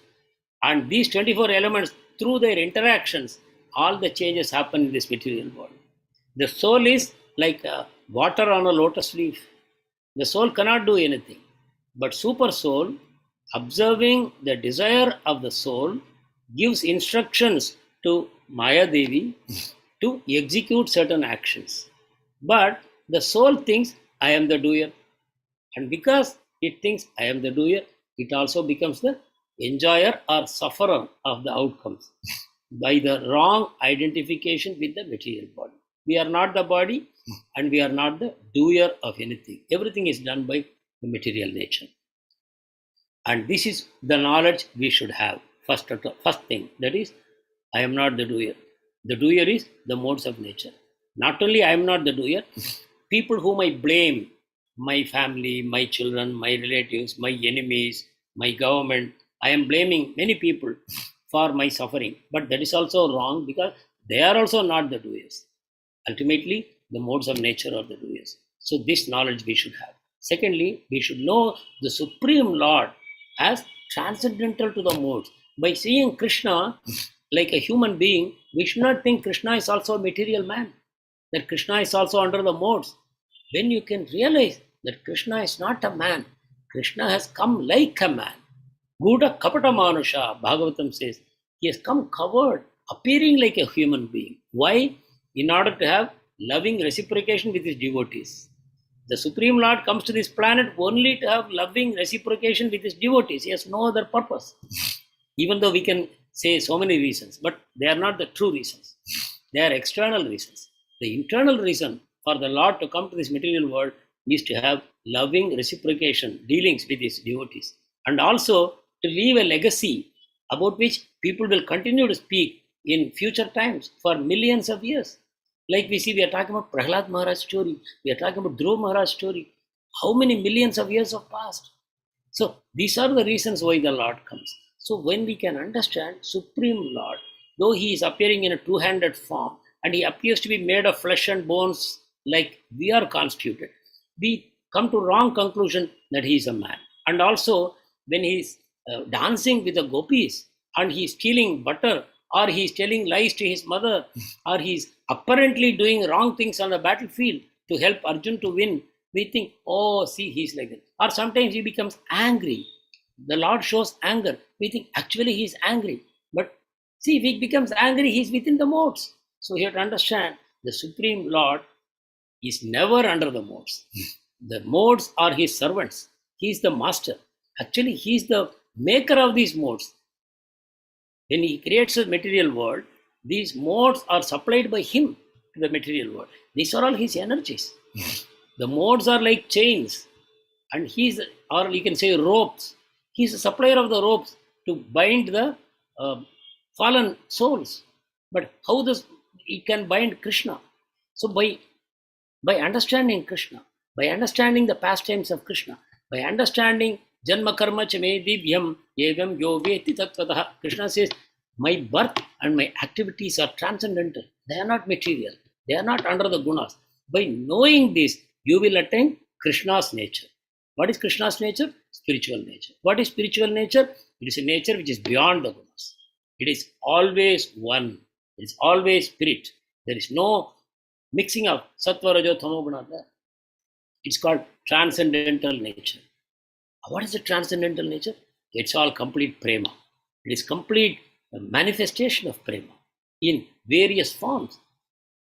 Speaker 2: And these 24 elements, through their interactions, all the changes happen in this material world. The soul is like water on a lotus leaf. The soul cannot do anything. But super soul, observing the desire of the soul, gives instructions to Maya Devi to execute certain actions. But the soul thinks, I am the doer. And because it thinks I am the doer, it also becomes the enjoyer or sufferer of the outcomes by the wrong identification with the material body. We are not the body and we are not the doer of anything. Everything is done by the material nature. And this is the knowledge we should have. First thing, that is, I am not the doer. The doer is the modes of nature. Not only I am not the doer, people whom I blame, my family, my children, my relatives, my enemies, my government, I am blaming many people for my suffering. But that is also wrong because they are also not the doers. Ultimately, the modes of nature are the doers. So this knowledge we should have. Secondly, we should know the Supreme Lord as transcendental to the modes. By seeing Krishna like a human being, we should not think Krishna is also a material man, that Krishna is also under the modes. When you can realize that Krishna is not a man, Krishna has come like a man. Guda Kapata Manusha, Bhagavatam says, he has come covered, appearing like a human being. Why? In order to have loving reciprocation with his devotees. The Supreme Lord comes to this planet only to have loving reciprocation with his devotees. He has no other purpose. Even though we can say so many reasons, but they are not the true reasons. They are external reasons. The internal reason for the Lord to come to this material world is to have loving reciprocation, dealings with his devotees. And also to leave a legacy about which people will continue to speak in future times for millions of years. Like we see, we are talking about Prahlad Maharaj story. We are talking about Dhruv Maharaj story. How many millions of years have passed? So these are the reasons why the Lord comes. So when we can understand Supreme Lord, though he is appearing in a two-handed form and he appears to be made of flesh and bones like we are constituted, we come to wrong conclusion that he is a man. And also when he is dancing with the gopis and he is stealing butter, or he is telling lies to his mother, or he is apparently doing wrong things on the battlefield to help Arjun to win, we think, oh, see, he's like that. Or sometimes he becomes angry. The Lord shows anger. We think, actually, he is angry. But see, if he becomes angry, he is within the modes. So you have to understand, the Supreme Lord is never under the modes. The modes are his servants. He is the master. Actually, he is the maker of these modes. When he creates a material world, these modes are supplied by him to the material world. These are all his energies. The modes are like chains, and he's, or you can say ropes. He's a supplier of the ropes to bind the fallen souls. But how does he can bind Krishna? So by understanding Krishna, by understanding the pastimes of Krishna, by understanding Janma karma chame divyam evam yo veti tattvataha. Krishna says, my birth and my activities are transcendental. They are not material. They are not under the gunas. By knowing this, you will attain Krishna's nature. What is Krishna's nature? Spiritual nature. What is spiritual nature? It is a nature which is beyond the gunas. It is always one. It is always spirit. There is no mixing of sattva, rajo, tamo guna there. It's called transcendental nature. What is the transcendental nature? It's all complete prema. It is complete manifestation of prema in various forms.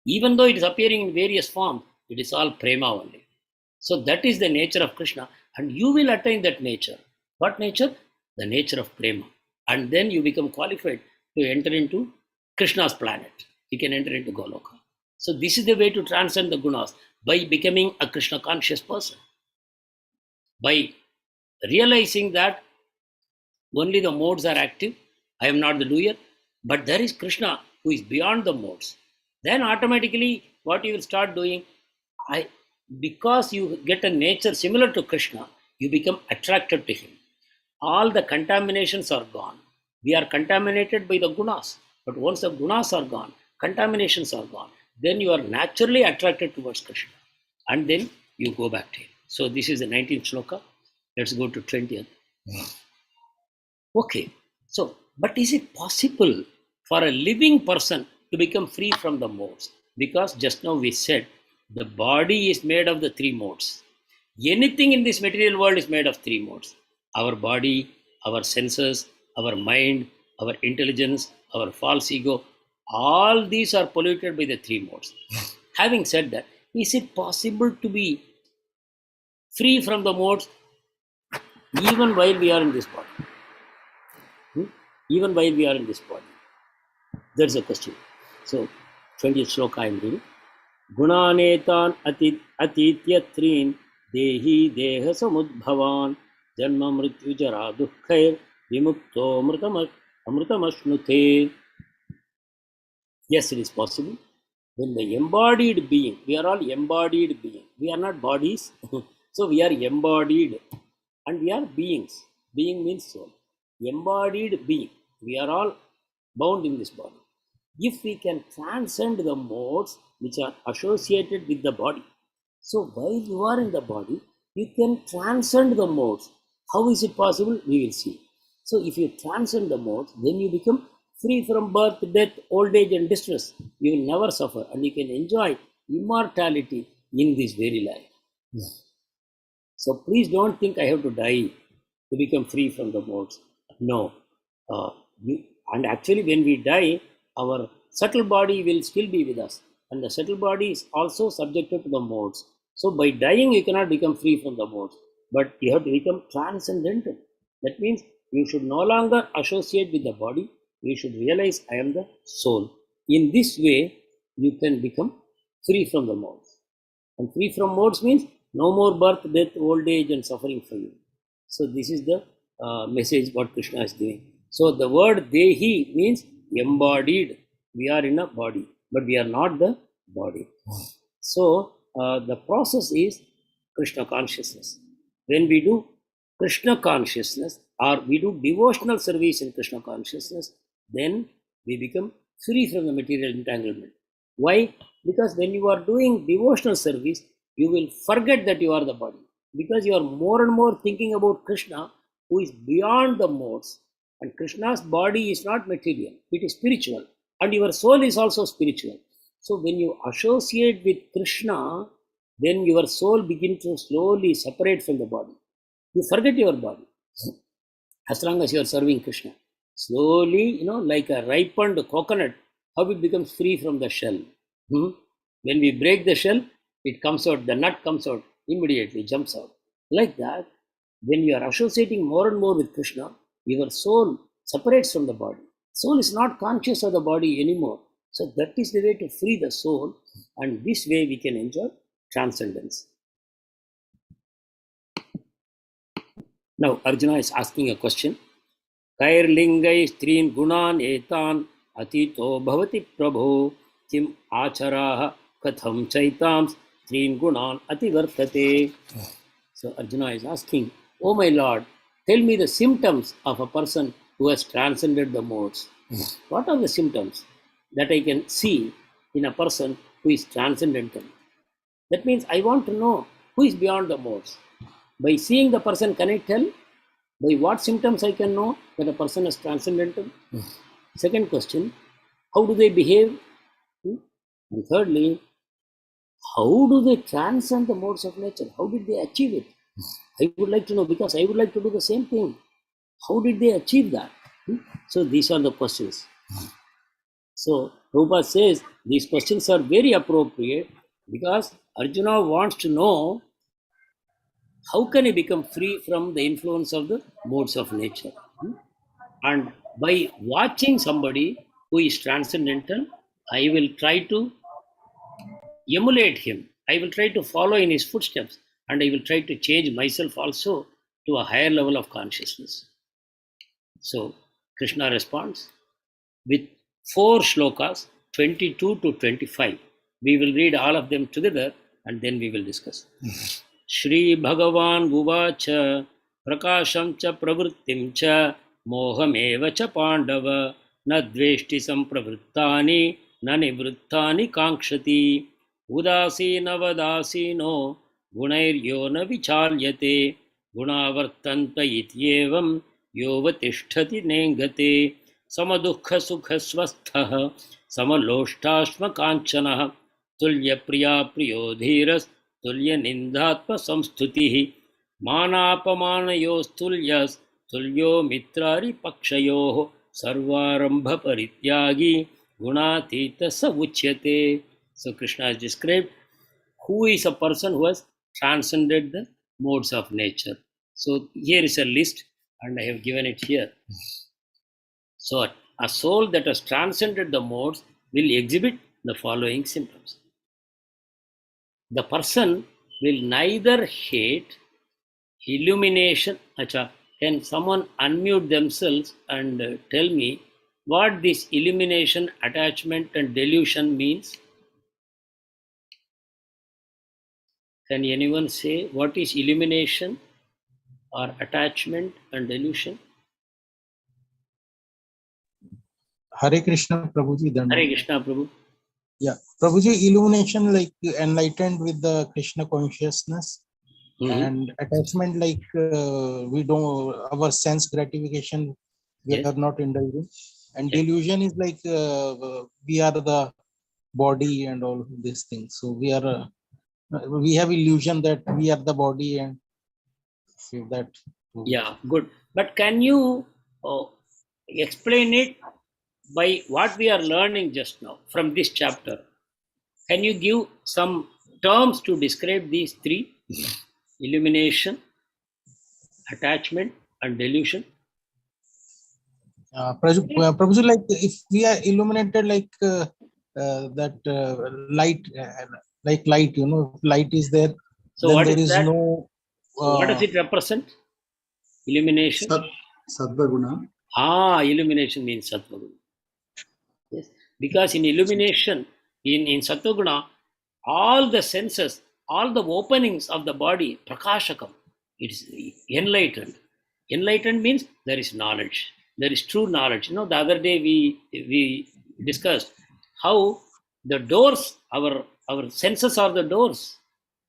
Speaker 2: Even though it is appearing in various forms, it is all prema only. So that is the nature of Krishna, and you will attain that nature. What nature? The nature of prema. And then you become qualified to enter into Krishna's planet. You can enter into Goloka. So this is the way to transcend the gunas, by becoming a Krishna conscious person. By realizing that only the modes are active, I am not the doer, but there is Krishna who is beyond the modes. Then automatically what you will start doing, because you get a nature similar to Krishna, you become attracted to him. All the contaminations are gone. We are contaminated by the gunas, but once the gunas are gone, contaminations are gone, then you are naturally attracted towards Krishna, and then you go back to him. So this is the 19th shloka. Let's go to 20th. Okay, so, but is it possible for a living person to become free from the modes? Because just now we said the body is made of the three modes. Anything in this material world is made of three modes. Our body, our senses, our mind, our intelligence, our false ego, all these are polluted by the three modes. Having said that, is it possible to be free from the modes even while we are in this body? Even while we are in this body. That's a question. So, 20th shloka I am reading. गुणानेतान् अतीत्य त्रीन् देही देहसमुद्भवान् जन्म मृत्युजरा दुःखैर्विमुक्तो अमृतमश्नुते. Yes, it is possible. When the embodied being, we are all embodied being. We are not bodies. So we are embodied and we are beings. Being means soul. Embodied being. We are all bound in this body. If we can transcend the modes which are associated with the body, so while you are in the body, you can transcend the modes. How is it possible? We will see. So if you transcend the modes, then you become free from birth, death, old age, and distress. You will never suffer and you can enjoy immortality in this very life. So please don't think I have to die to become free from the modes. No. And actually, when we die, our subtle body will still be with us. And the subtle body is also subjected to the modes. So by dying, you cannot become free from the modes. But you have to become transcendental. That means you should no longer associate with the body. You should realize I am the soul. In this way, you can become free from the modes. And free from modes means no more birth, death, old age, and suffering for you. So this is the message what Krishna is doing. So the word Dehi means embodied. We are in a body, but we are not the body. So the process is Krishna consciousness. When we do Krishna consciousness or we do devotional service in Krishna consciousness, then we become free from the material entanglement. Why? Because when you are doing devotional service, you will forget that you are the body. Because you are more and more thinking about Krishna, who is beyond the modes. And Krishna's body is not material, it is spiritual. And your soul is also spiritual. So when you associate with Krishna, then your soul begins to slowly separate from the body. You forget your body as long as you are serving Krishna. Slowly, like a ripened coconut, how it becomes free from the shell. When we break the shell, it comes out, the nut comes out, immediately jumps out. Like that, when you are associating more and more with Krishna, your soul separates from the body. Soul is not conscious of the body anymore. So that is the way to free the soul, and this way we can enjoy transcendence. Now Arjuna is asking a question. कैर्लिङ्गै स्त्रीन् गुणान् एतान् अतीतो भवति प्रभो किम् आचराः कथं चैतां स्त्रीन् गुणान् अतिवर्तते. So Arjuna is asking, oh my Lord, tell me the symptoms of a person who has transcended the modes. What are the symptoms that I can see in a person who is transcendental? That means I want to know who is beyond the modes. By seeing the person, can I tell? By what symptoms I can know that a person is transcendental? Second question, how do they behave? And thirdly, how do they transcend the modes of nature? How did they achieve it? I would like to know, because I would like to do the same thing. How did they achieve that? So these are the questions. So Prabhupada says these questions are very appropriate because Arjuna wants to know how can he become free from the influence of the modes of nature. And by watching somebody who is transcendental, I will try to emulate him. I will try to follow in his footsteps, and I will try to change myself also to a higher level of consciousness. So Krishna responds with 4 shlokas, 22 to 25. We will read all of them together and then we will discuss. Shri Bhagavan Uvacha Prakasham cha pravrittim cha mohameva cha pandava na dveshti sampravrittani na nivrittani kankshati udasina vadasino gunairyo na vichalyate gunavartanta ityevam yovatishtati nengate समदुःख सुख स्वस्थः समलोष्टाश्म कांचनः तुल्य प्रिया प्रियो धीरस् तुल्य निंदात्म संस्तुतिः मानापमानयोस्तुल्यस् तुल्यो मित्रारि पक्षयोः सर्वारंभ परित्यागी गुणातीत स उच्यते. So Krishna has described who is a person who has transcended the modes of nature. So here is a list and I have given it here. So a soul that has transcended the modes will exhibit the following symptoms. the person will neither hate illumination. Acha, can someone unmute themselves and tell me what this illumination, attachment, and delusion means? Can anyone say what is illumination or attachment and delusion?
Speaker 4: Hare Krishna, Prabhuji.
Speaker 2: Hare Krishna, Prabhu.
Speaker 4: Yeah, Prabhuji, illumination like enlightened with the Krishna consciousness, and attachment like we don't, our sense gratification, we
Speaker 2: Yes.
Speaker 4: are not indulging, and
Speaker 2: Yes.
Speaker 4: delusion is like we are the body and all these things. So we are we have illusion that we are the body, and so that.
Speaker 2: Yeah, good. But can you explain it by what we are learning just now from this chapter? Can you give some terms to describe these three? Illumination, attachment, and delusion?
Speaker 4: Prabhuji, like if we are illuminated like that light, like light, light is there,
Speaker 2: So
Speaker 4: then
Speaker 2: what
Speaker 4: there
Speaker 2: is
Speaker 4: is
Speaker 2: that?
Speaker 4: no.
Speaker 2: So what does it represent? Illumination?
Speaker 3: Sattva-guna.
Speaker 2: Illumination means sattva guna. Yes, because in illumination, in sattva guna, all the senses, all the openings of the body, prakashakam, it is enlightened. Enlightened means there is knowledge. There is true knowledge. The other day we discussed how the doors, our senses are the doors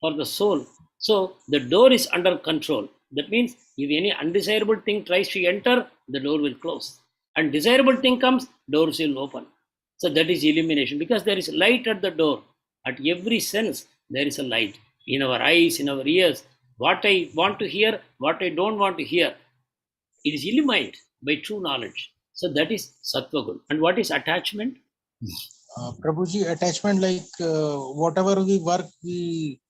Speaker 2: for the soul. So the door is under control. That means if any undesirable thing tries to enter, the door will close. And desirable thing comes, doors will open. So that is illumination, because there is light at the door. At every sense, there is a light. In our eyes, in our ears, what I want to hear, what I don't want to hear, it is illumined by true knowledge. So that is sattva guna. And what is attachment?
Speaker 4: Prabhuji, attachment like whatever we work, we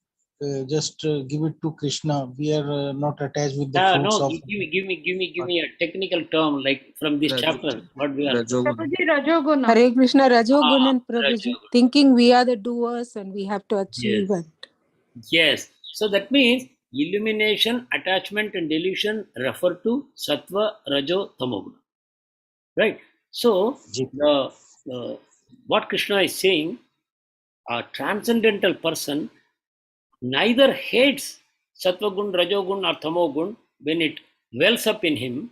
Speaker 4: just give it to Krishna. We are not attached with the fruits
Speaker 2: No,
Speaker 4: of.
Speaker 2: give me a technical term like from this chapter. What we are.
Speaker 5: Prabhuji, Rajoguna. Hare Krishna, Rajogunan, Prabhuji.
Speaker 2: Rajoguna.
Speaker 5: Thinking we are the doers and we have to achieve
Speaker 2: Yes.
Speaker 5: it.
Speaker 2: Yes. So that means illumination, attachment, and delusion refer to sattva, rajo, tamoguna. Right. So what Krishna is saying, a transcendental person neither hates sattvagun, rajogun, or tamogun when it wells up in him,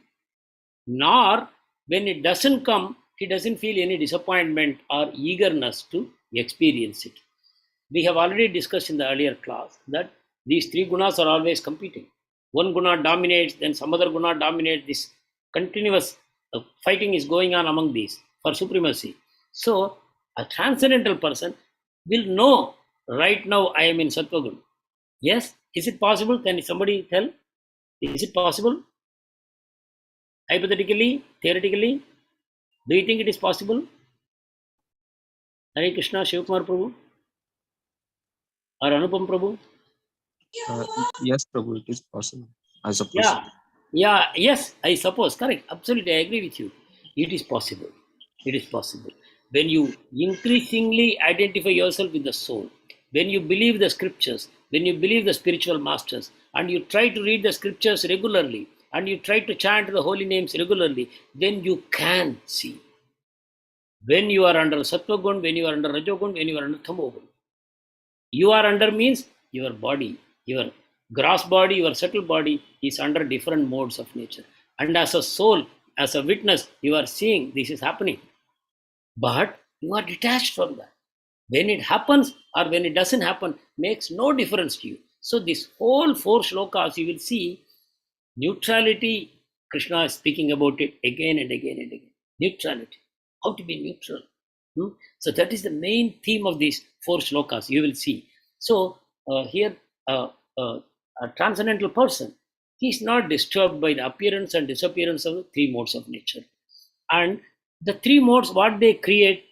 Speaker 2: nor when it doesn't come, he doesn't feel any disappointment or eagerness to experience it. We have already discussed in the earlier class that these three gunas are always competing. One guna dominates, then some other guna dominates. This continuous fighting is going on among these for supremacy. So a transcendental person will know right now I am in sattva guna. Yes, is it possible? Can somebody tell? Is it possible? Hypothetically, theoretically, do you think it is possible? Hare Krishna, Shivakumar Prabhu or Anupam Prabhu?
Speaker 6: Yes, Prabhu, it is possible. I suppose.
Speaker 2: Yes, I suppose. Correct. Absolutely, I agree with you. It is possible. It is possible. When you increasingly identify yourself with the soul, when you believe the scriptures, when you believe the spiritual masters, and you try to read the scriptures regularly, and you try to chant the holy names regularly, then you can see. When you are under sattva gun, when you are under rajogun, when you are under tamogun. You are under means your body, your gross body, your subtle body is under different modes of nature. And as a soul, as a witness, you are seeing this is happening. But you are detached from that. When it happens or when it doesn't happen makes no difference to you. So this whole 4 shlokas, you will see neutrality. Krishna is speaking about it again and again and again. Neutrality. How to be neutral. So that is the main theme of these 4 shlokas, you will see. So here, a transcendental person, he is not disturbed by the appearance and disappearance of the 3 modes of nature. And the 3 modes, what they create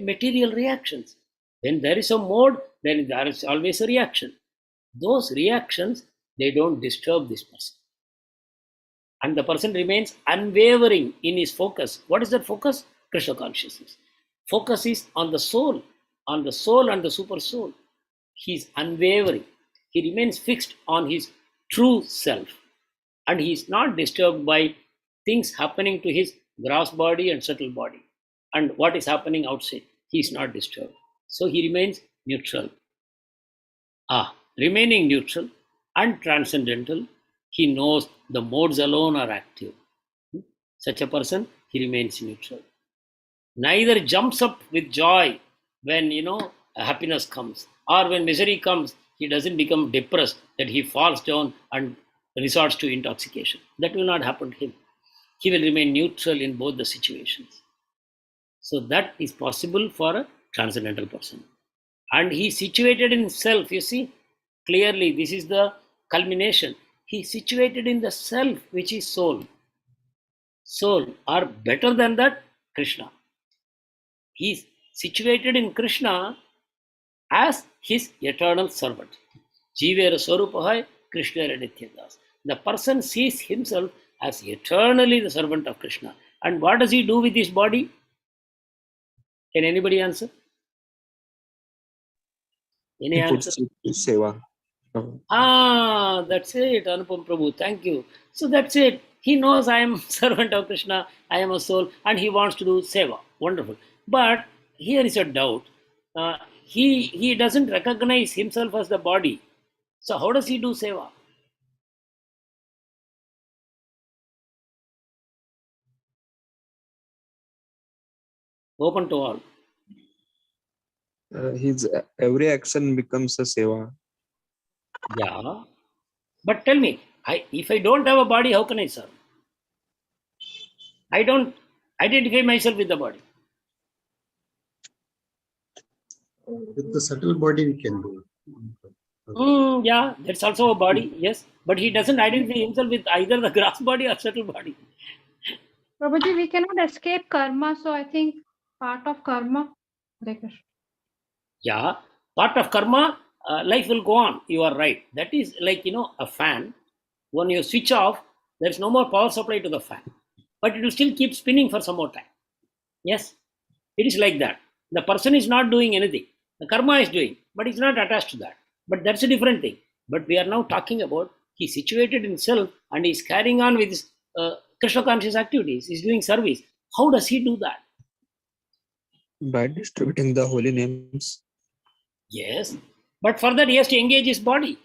Speaker 2: material reactions. When there is a mode, then there is always a reaction. Those reactions, they don't disturb this person. And the person remains unwavering in his focus. What is that focus? Krishna consciousness. Focus is on the soul and the super soul. He's unwavering. He remains fixed on his true self. And he is not disturbed by things happening to his gross body and subtle body. And what is happening outside, he is not disturbed. So he remains neutral. Remaining neutral and transcendental, he knows the modes alone are active. Such a person, he remains neutral. Neither jumps up with joy when happiness comes, or when misery comes, he doesn't become depressed that he falls down and resorts to intoxication. That will not happen to him. He will remain neutral in both the situations. So that is possible for a transcendental person. And he situated in himself, you see, clearly this is the culmination. He situated in the self, which is soul. Soul, or better than that, Krishna. He is situated in Krishna as his eternal servant. Jivera Swarupahai, Krishna Nityadas. The person sees himself as eternally the servant of Krishna. And what does he do with his body? Can anybody answer? Any
Speaker 6: He
Speaker 2: answer?
Speaker 6: puts it to seva. Oh.
Speaker 2: That's it, Anupam Prabhu. Thank you. So that's it. He knows I am servant of Krishna, I am a soul, and he wants to do seva. Wonderful. But here is a doubt. He doesn't recognize himself as the body. So how does he do seva? Open to all.
Speaker 6: His every action becomes a seva.
Speaker 2: Yeah. But tell me, if I don't have a body, how can I serve? I don't identify myself with the body.
Speaker 3: With the subtle body, we can do.
Speaker 2: Yeah, that's also a body, yes. But he doesn't identify himself with either the gross body or subtle body.
Speaker 5: Prabhuji, we cannot escape karma, so I think part of karma.
Speaker 2: Yeah, part of karma, life will go on. You are right. That is like, a fan. When you switch off, there's no more power supply to the fan. But it will still keep spinning for some more time. Yes, it is like that. The person is not doing anything. The karma is doing, but it's not attached to that. But that's a different thing. But we are now talking about he situated himself and he's carrying on with his Krishna conscious activities. He's doing service. How does he do that?
Speaker 6: By distributing the holy names.
Speaker 2: Yes, but for that he has to engage his body.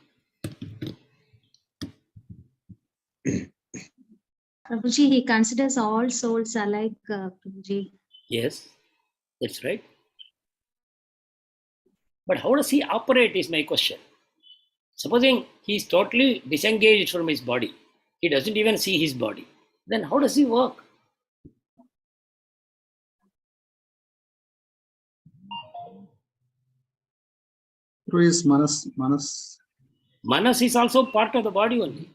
Speaker 7: Prabhuji, he considers all souls alike, Prabhuji.
Speaker 2: Yes, that's right. But how does he operate is my question. Supposing he is totally disengaged from his body, he doesn't even see his body, then how does he work?
Speaker 3: Through his manas.
Speaker 2: Manas is also part of the body only.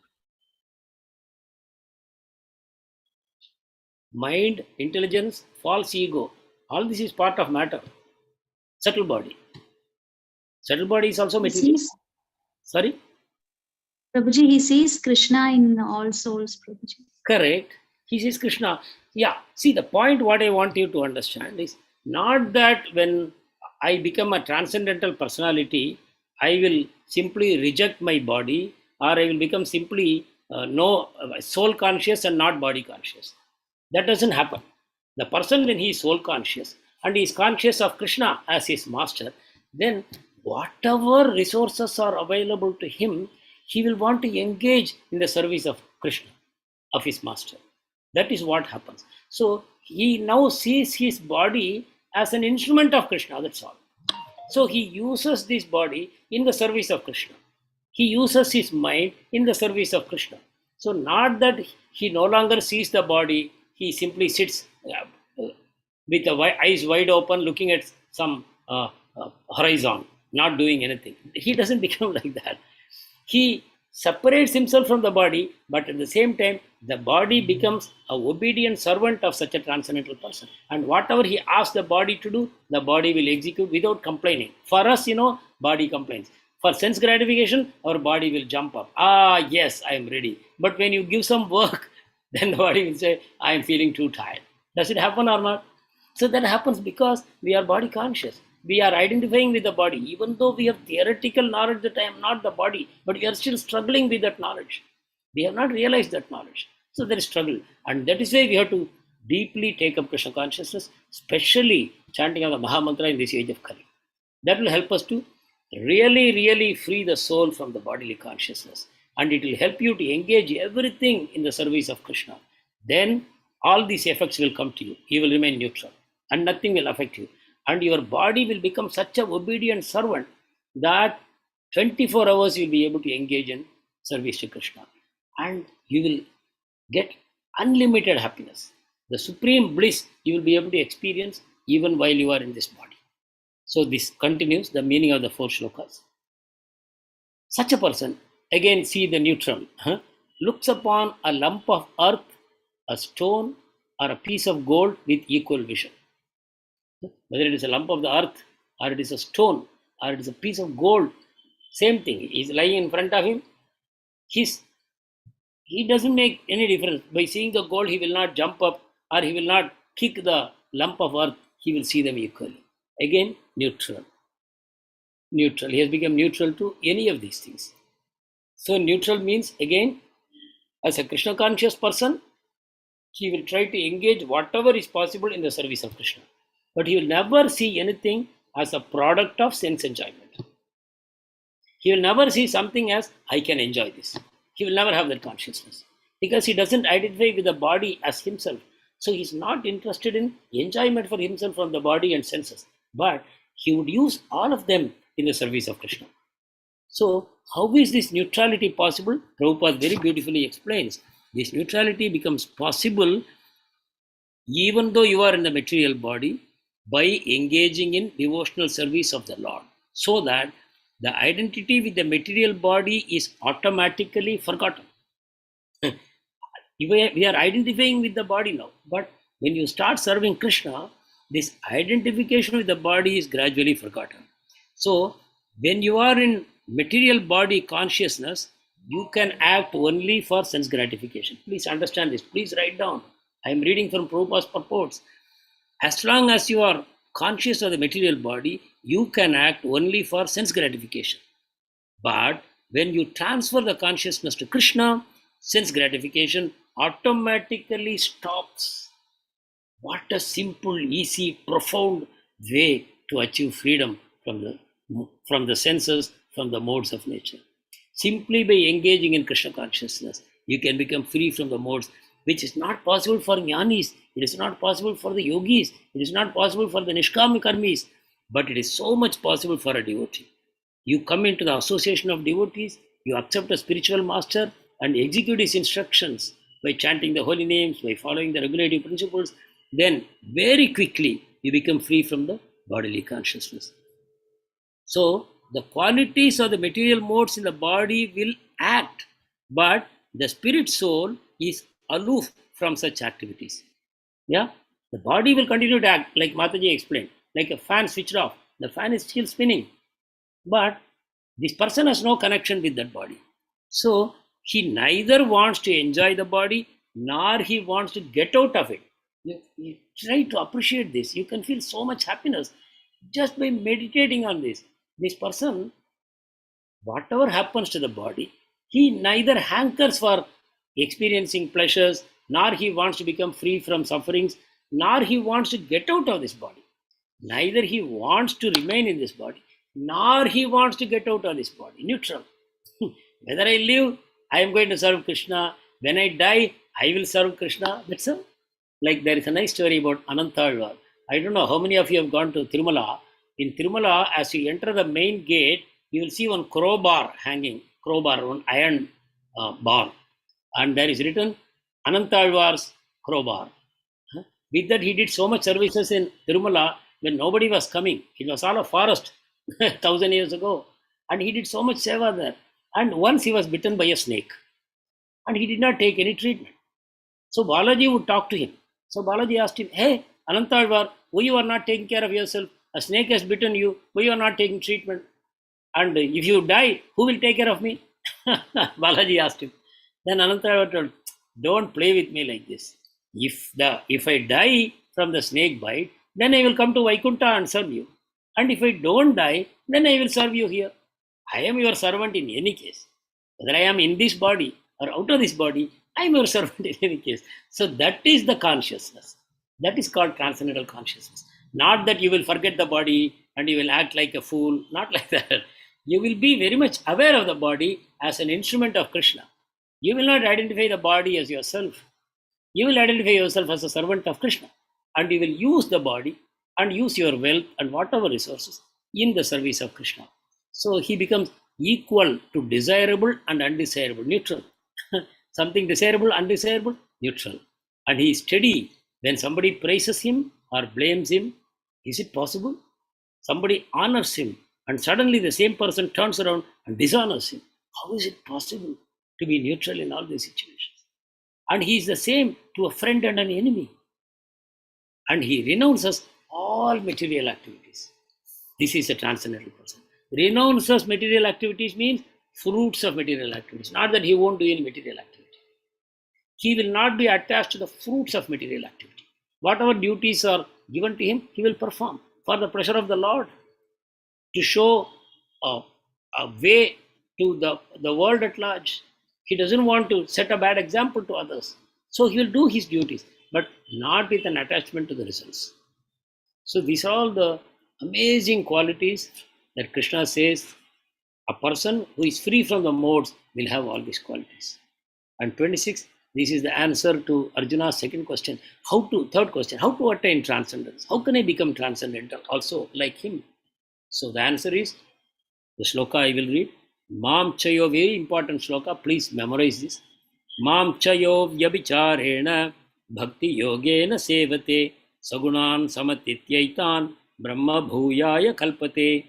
Speaker 2: Mind, intelligence, false ego, all this is part of matter. Subtle body. Subtle body is also material. Sorry?
Speaker 7: Prabhuji, he sees Krishna in all souls, Prabhuji.
Speaker 2: Correct. He sees Krishna. Yeah. See, the point what I want you to understand is not that when I become a transcendental personality, I will simply reject my body, or I will become simply soul conscious and not body conscious. That doesn't happen. The person, when he is soul conscious and he is conscious of Krishna as his master, then whatever resources are available to him, he will want to engage in the service of Krishna, of his master. That is what happens. So he now sees his body as an instrument of Krishna, that's all. So he uses this body in the service of Krishna. He uses his mind in the service of Krishna. So not that he no longer sees the body, he simply sits with the eyes wide open looking at some horizon, not doing anything. He doesn't become like that. He separates himself from the body, but at the same time, the body becomes an obedient servant of such a transcendental person. And whatever he asks the body to do, the body will execute without complaining. For us, body complains. For sense gratification, our body will jump up. Yes, I am ready. But when you give some work, then the body will say, I am feeling too tired. Does it happen or not? So that happens because we are body conscious. we are identifying with the body, even though we have theoretical knowledge that I am not the body, but we are still struggling with that knowledge. We have not realized that knowledge. So there is struggle. And that is why we have to deeply take up Krishna consciousness, especially chanting of the Maha Mantra in this age of Kali. That will help us to really free the soul from the bodily consciousness. And it will help you to engage everything in the service of Krishna. Then all these effects will come to you. You will remain neutral and nothing will affect you. And your body will become such an obedient servant that 24 hours you'll be able to engage in service to Krishna. And you will get unlimited happiness. The supreme bliss you will be able to experience even while you are in this body. So this continues the meaning of the 4 shlokas. Such a person, again see the neutral, looks upon a lump of earth, a stone, or a piece of gold with equal vision. Whether it is a lump of the earth, or it is a stone, or it is a piece of gold, same thing. He is lying in front of him. He doesn't make any difference. By seeing the gold, he will not jump up or he will not kick the lump of earth. He will see them equally. Again, neutral. Neutral. He has become neutral to any of these things. So neutral means, again, as a Krishna conscious person, he will try to engage whatever is possible in the service of Krishna. But he will never see anything as a product of sense enjoyment. He will never see something as, I can enjoy this. He will never have that consciousness because he doesn't identify with the body as himself. So he's not interested in enjoyment for himself from the body and senses. But he would use all of them in the service of Krishna. So how is this neutrality possible? Prabhupada very beautifully explains. This neutrality becomes possible even though you are in the material body by engaging in devotional service of the Lord, so that the identity with the material body is automatically forgotten. We are identifying with the body now, but when you start serving Krishna, this identification with the body is gradually forgotten. So when you are in material body consciousness, you can act only for sense gratification. Please understand this. Please write down. I am reading from Prabhupada's purports. As long as you are conscious of the material body, you can act only for sense gratification. But when you transfer the consciousness to Krishna, sense gratification automatically stops. What a simple, easy, profound way to achieve freedom from the senses, from the modes of nature. Simply by engaging in Krishna consciousness, you can become free from the modes, which is not possible for jnanis, it is not possible for the yogis, it is not possible for the nishkami karmis, but it is so much possible for a devotee. You come into the association of devotees, you accept a spiritual master and execute his instructions by chanting the holy names, by following the regulative principles, then very quickly you become free from the bodily consciousness. So the qualities of the material modes in the body will act, but the spirit soul is aloof from such activities. Yeah, the body will continue to act, like Mataji explained, like a fan switched off. The fan is still spinning, but this person has no connection with that body. So he neither wants to enjoy the body nor he wants to get out of it. You try to appreciate this. You can feel so much happiness just by meditating on this. This person, whatever happens to the body, he neither hankers for experiencing pleasures, nor he wants to become free from sufferings, nor he wants to get out of this body. Neither he wants to remain in this body, nor he wants to get out of this body. Neutral. Whether I live, I am going to serve Krishna. When I die, I will serve Krishna. That's all. Like there is a nice story about Anantalvar. I don't know how many of you have gone to Tirumala. In Tirumala, as you enter the main gate, you will see one crowbar hanging, one iron bar. And there is written Anantalvar's crowbar. With that, he did so much services in Tirumala when nobody was coming. It was all a forest 1,000 years ago. And he did so much seva there. And once he was bitten by a snake. And he did not take any treatment. So Balaji would talk to him. So Balaji asked him, hey, Anantalvar, why you are not taking care of yourself? A snake has bitten you. Why you are not taking treatment? And if you die, who will take care of me? Balaji asked him. Then Anantalvar told, don't play with me like this. If I die from the snake bite, then I will come to Vaikuntha and serve you. And if I don't die, then I will serve you here. I am your servant in any case. Whether I am in this body or out of this body, I am your servant in any case. So that is the consciousness. That is called transcendental consciousness. Not that you will forget the body and you will act like a fool, not like that. You will be very much aware of the body as an instrument of Krishna. You will not identify the body as yourself. You will identify yourself as a servant of Krishna, and you will use the body and use your wealth and whatever resources in the service of Krishna. So he becomes equal to desirable and undesirable, neutral. Something desirable, undesirable, neutral. And he is steady when somebody praises him or blames him. Is it possible? Somebody honors him and suddenly the same person turns around and dishonors him. How is it possible to be neutral in all these situations? And he is the same to a friend and an enemy. And he renounces all material activities. This is a transcendental person. Renounces material activities means fruits of material activities. Not that he won't do any material activity. He will not be attached to the fruits of material activity. Whatever duties are given to him, he will perform for the pleasure of the Lord, to show a way to the world at large. He doesn't want to set a bad example to others. So he will do his duties, but not with an attachment to the results. So these are all the amazing qualities that Krishna says a person who is free from the modes will have all these qualities. And 26, this is the answer to Arjuna's second question. Third question, how to attain transcendence? How can I become transcendental also like him? So the answer is, the shloka I will read. Mam chayo, very important shloka, please memorize this. Mam chayo vyabicharena bhakti yogena sevate sagunan samatityaitan brahma bhuyaya kalpate.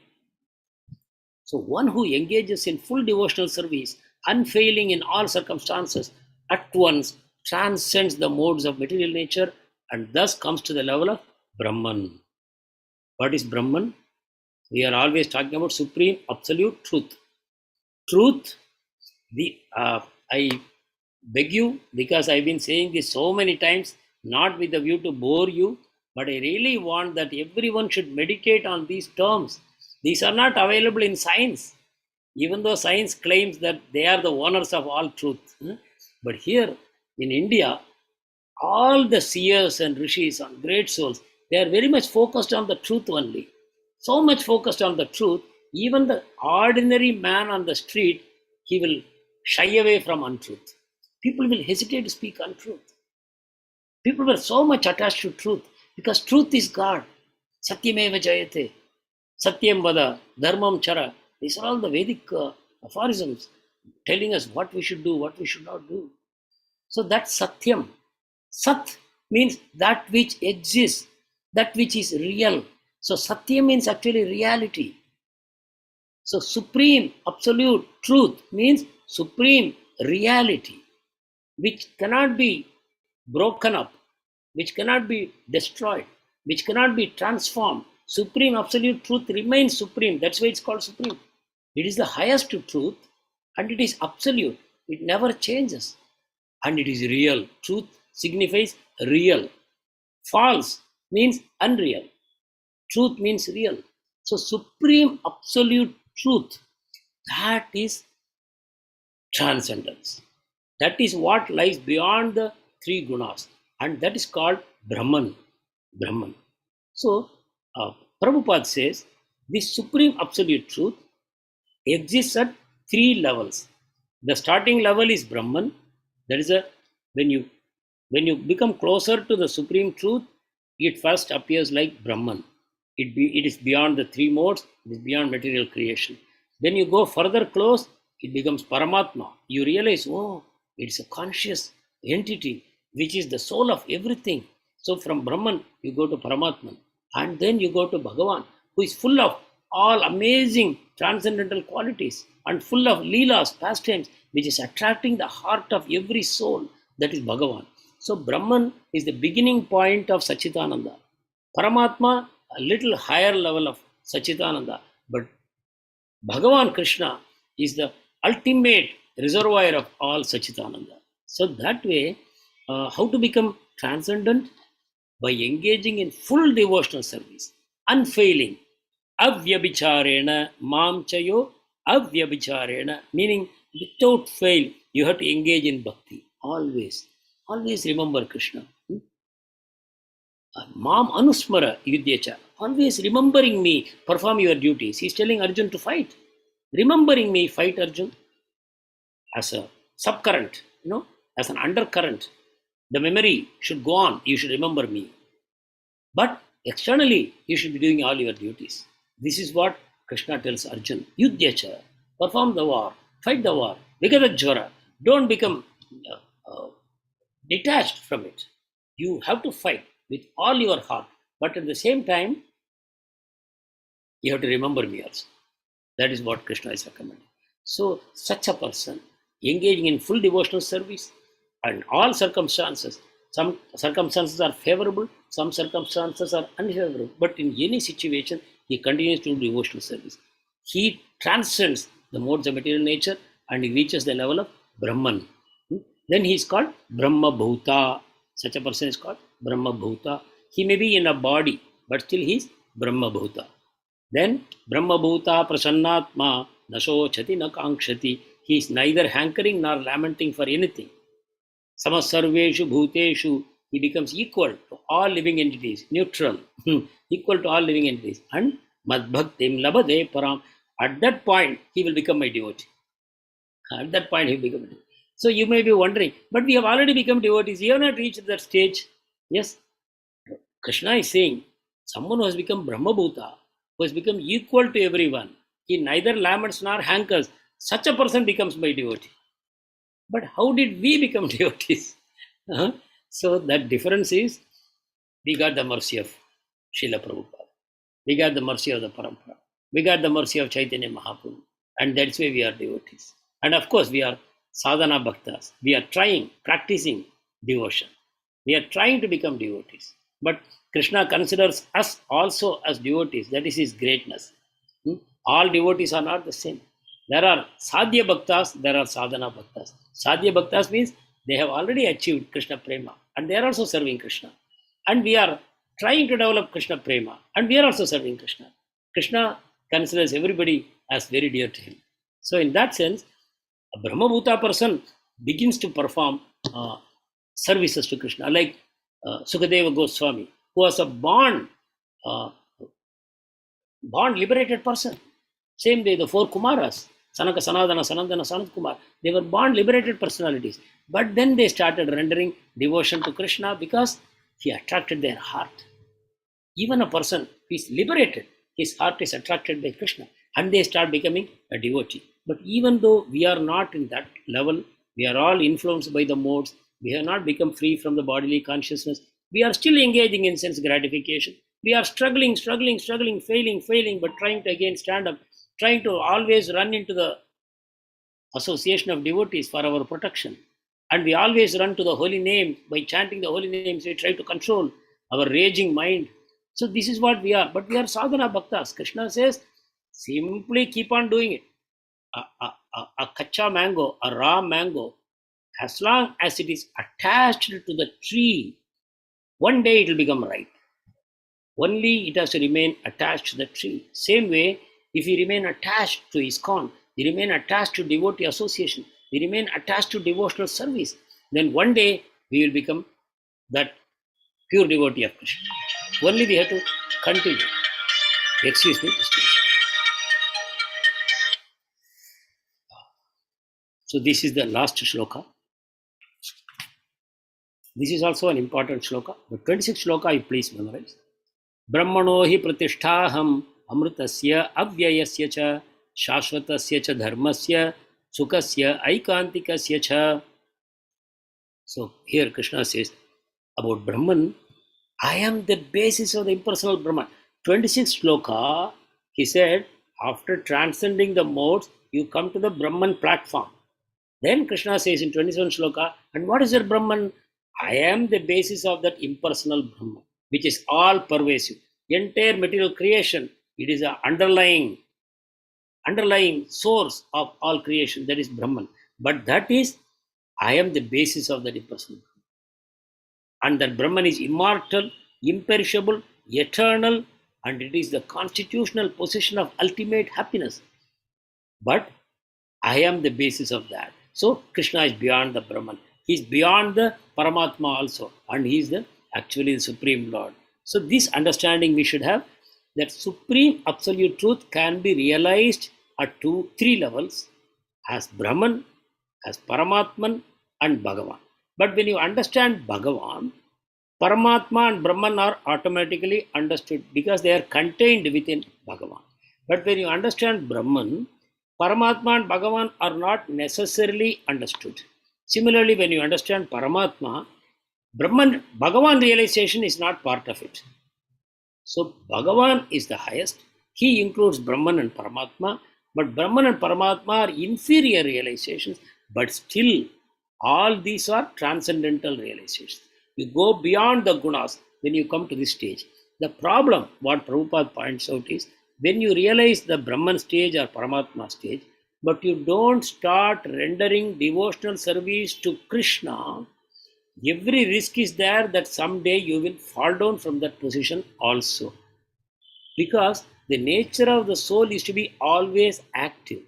Speaker 2: So one who engages in full devotional service, unfailing in all circumstances, at once transcends the modes of material nature and thus comes to the level of Brahman. What is Brahman? We are always talking about supreme absolute truth. Truth, I beg you, because I've been saying this so many times, not with the view to bore you, but I really want that everyone should meditate on these terms. These are not available in science, even though science claims that they are the owners of all truth. But here in India, all the seers and rishis and great souls, they are very much focused on the truth only. So much focused on the truth, even the ordinary man on the street, he will shy away from untruth. People will hesitate to speak untruth. People were so much attached to truth because truth is God. Satyameva jayate, Satyam vada, Dharmam chara. These are all the Vedic aphorisms telling us what we should do, what we should not do. So that's Satyam. Sat means that which exists, that which is real. So Satya means actually reality. So supreme absolute truth means supreme reality, which cannot be broken up, which cannot be destroyed, which cannot be transformed. Supreme absolute truth remains supreme. That's why it's called supreme. It is the highest truth and it is absolute. It never changes. And it is real. Truth signifies real. False means unreal. Truth means real. So supreme absolute truth, that is transcendence. That is what lies beyond the three gunas. And that is called Brahman. Brahman. So Prabhupada says this supreme absolute truth exists at three levels. The starting level is Brahman. That is when you become closer to the supreme truth, it first appears like Brahman. It is beyond the three modes, it is beyond material creation. When you go further close, it becomes Paramatma. You realize, oh, it's a conscious entity which is the soul of everything. So from Brahman, you go to Paramatman. And then you go to Bhagavan, who is full of all amazing transcendental qualities and full of leelas, pastimes, which is attracting the heart of every soul. That is Bhagavan. So Brahman is the beginning point of Sachidananda. Paramatma, a little higher level of Sachidananda. But Bhagavan Krishna is the ultimate reservoir of all Sachidananda. So that way, how to become transcendent? By engaging in full devotional service, unfailing avyabhicharena mam chayo avyabhicharena, meaning without fail you have to engage in bhakti. Always remember Krishna. Mam anusmara yudhyacha, always remembering me, perform your duties. He's telling Arjun to fight. Remembering me, fight Arjun. As a subcurrent, as an undercurrent. The memory should go on. You should remember me. But externally, you should be doing all your duties. This is what Krishna tells Arjun. Yudhyacha, perform the war, fight the war, Vigarajvara. Don't become detached from it. You have to fight with all your heart. But at the same time, you have to remember me also. That is what Krishna is recommending. So, such a person engaging in full devotional service and all circumstances, some circumstances are favorable, some circumstances are unfavorable, but in any situation, he continues to do devotional service. He transcends the modes of material nature and he reaches the level of Brahman. Then he is called Brahma Bhuta. Such a person is called Brahma Bhuta. He may be in a body, but still he is Brahma Bhuta. Then Brahma Bhuta Prasannatma Nasochati Nakangshati. He is neither hankering nor lamenting for anything. Samasarveshu Bhuteshu. He becomes equal to all living entities, neutral, equal to all living entities. And Madbhaktim Labade Param. At that point, he will become my devotee. At that point, he will become a devotee. So you may be wondering, but we have already become devotees. We have not reached that stage. Yes. Krishna is saying, someone who has become Brahma Bhuta, who has become equal to everyone, he neither laments nor hankers, such a person becomes my devotee. But how did we become devotees? So that difference is, we got the mercy of Srila Prabhupada. We got the mercy of the Parampara. We got the mercy of Chaitanya Mahaprabhu. And that's why we are devotees. And of course, we are sadhana bhaktas. We are trying, practicing devotion. We are trying to become devotees. But Krishna considers us also as devotees. That is his greatness. All devotees are not the same. There are sadhya bhaktas, there are sadhana bhaktas. Sadhya bhaktas means they have already achieved Krishna prema and they are also serving Krishna. And we are trying to develop Krishna prema and we are also serving Krishna. Krishna considers everybody as very dear to him. So in that sense, a Brahma Bhuta person begins to perform services to Krishna, like Sukadeva Goswami, who was a born liberated person. Same way, the four Kumaras, Sanaka, Sanadana, Sanandana, Sanat Kumar, they were born liberated personalities. But then they started rendering devotion to Krishna because he attracted their heart. Even a person who is liberated, his heart is attracted by Krishna and they start becoming a devotee. But even though we are not in that level, we are all influenced by the modes, we have not become free from the bodily consciousness, we are still engaging in sense gratification. We are struggling, failing, but trying to again stand up, trying to always run into the association of devotees for our protection. And we always run to the holy name. By chanting the holy names, we try to control our raging mind. So this is what we are. But we are sadhana bhaktas. Krishna says, simply keep on doing it. A kacha mango, a raw mango, as long as it is attached to the tree, one day it will become ripe. Only it has to remain attached to the tree. Same way, if we remain attached to ISKCON, we remain attached to devotee association, we remain attached to devotional service, then one day we will become that pure devotee of Krishna. Only we have to continue. Excuse me. So this is the last shloka. This is also an important shloka. The 26th shloka, you please memorize. Brahmano hi pratisthaham amrutasya avyayasya cha shashvatasya cha dharmasya sukasya aikantikasya cha. So here Krishna says about Brahman, I am the basis of the impersonal Brahman. 26th shloka, he said, after transcending the modes, you come to the Brahman platform. Then Krishna says in 27th shloka, and what is your Brahman? I am the basis of that impersonal Brahman, which is all pervasive. Entire material creation, it is an underlying source of all creation, that is Brahman. But that is, I am the basis of that impersonal Brahman. And that Brahman is immortal, imperishable, eternal, and it is the constitutional position of ultimate happiness. But I am the basis of that. So Krishna is beyond the Brahman. He is beyond the Paramatma also, and he is the actually the Supreme Lord. So this understanding we should have, that supreme absolute truth can be realized at three levels: as Brahman, as Paramatman, and Bhagavan. But when you understand Bhagavan, Paramatma and Brahman are automatically understood because they are contained within Bhagavan. But when you understand Brahman, Paramatma and Bhagavan are not necessarily understood. Similarly, when you understand Paramatma, Bhagavan realization is not part of it. So Bhagavan is the highest. He includes Brahman and Paramatma, but Brahman and Paramatma are inferior realizations, but still all these are transcendental realizations. You go beyond the gunas when you come to this stage. The problem, what Prabhupada points out, is when you realize the Brahman stage or Paramatma stage, but you don't start rendering devotional service to Krishna, every risk is there that someday you will fall down from that position also. Because the nature of the soul is to be always active.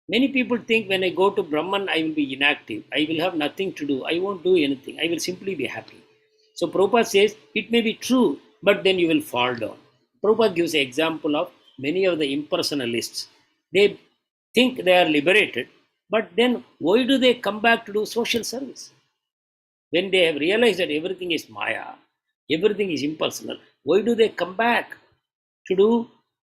Speaker 2: Many people think when I go to Brahman, I will be inactive. I will have nothing to do. I won't do anything. I will simply be happy. So Prabhupada says it may be true, but then you will fall down. Prabhupada gives an example of many of the impersonalists. They think they are liberated, but then why do they come back to do social service? When they have realized that everything is Maya, everything is impersonal, why do they come back to do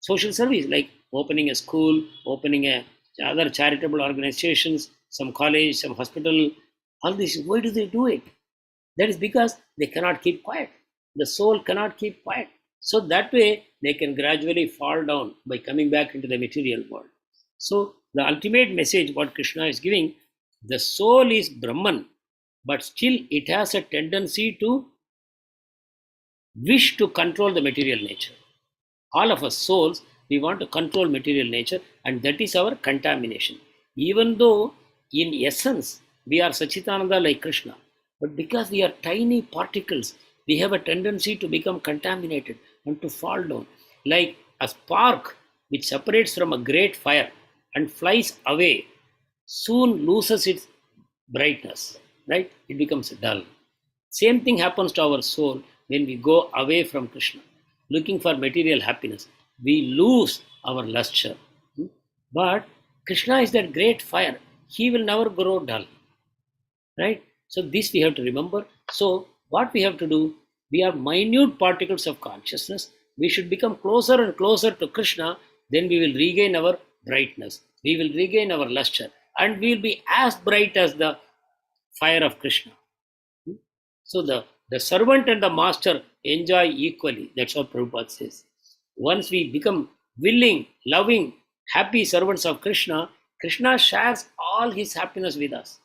Speaker 2: social service, like opening a school, opening other charitable organizations, some college, some hospital, all this? Why do they do it? That is because they cannot keep quiet. The soul cannot keep quiet. So that way they can gradually fall down by coming back into the material world. So the ultimate message what Krishna is giving, the soul is Brahman, but still it has a tendency to wish to control the material nature. All of us souls, we want to control material nature, and that is our contamination. Even though in essence we are Sachitananda like Krishna, but because we are tiny particles, we have a tendency to become contaminated and to fall down. Like a spark which separates from a great fire and flies away soon loses its brightness, right? It becomes dull. Same thing happens to our soul when we go away from Krishna, looking for material happiness. We lose our luster. But Krishna is that great fire. He will never grow dull, right? So this we have to remember. So what we have to do, we are minute particles of consciousness. We should become closer and closer to Krishna. Then we will regain our brightness. We will regain our luster. And we will be as bright as the fire of Krishna. So the servant and the master enjoy equally. That's what Prabhupada says. Once we become willing, loving, happy servants of Krishna, Krishna shares all his happiness with us.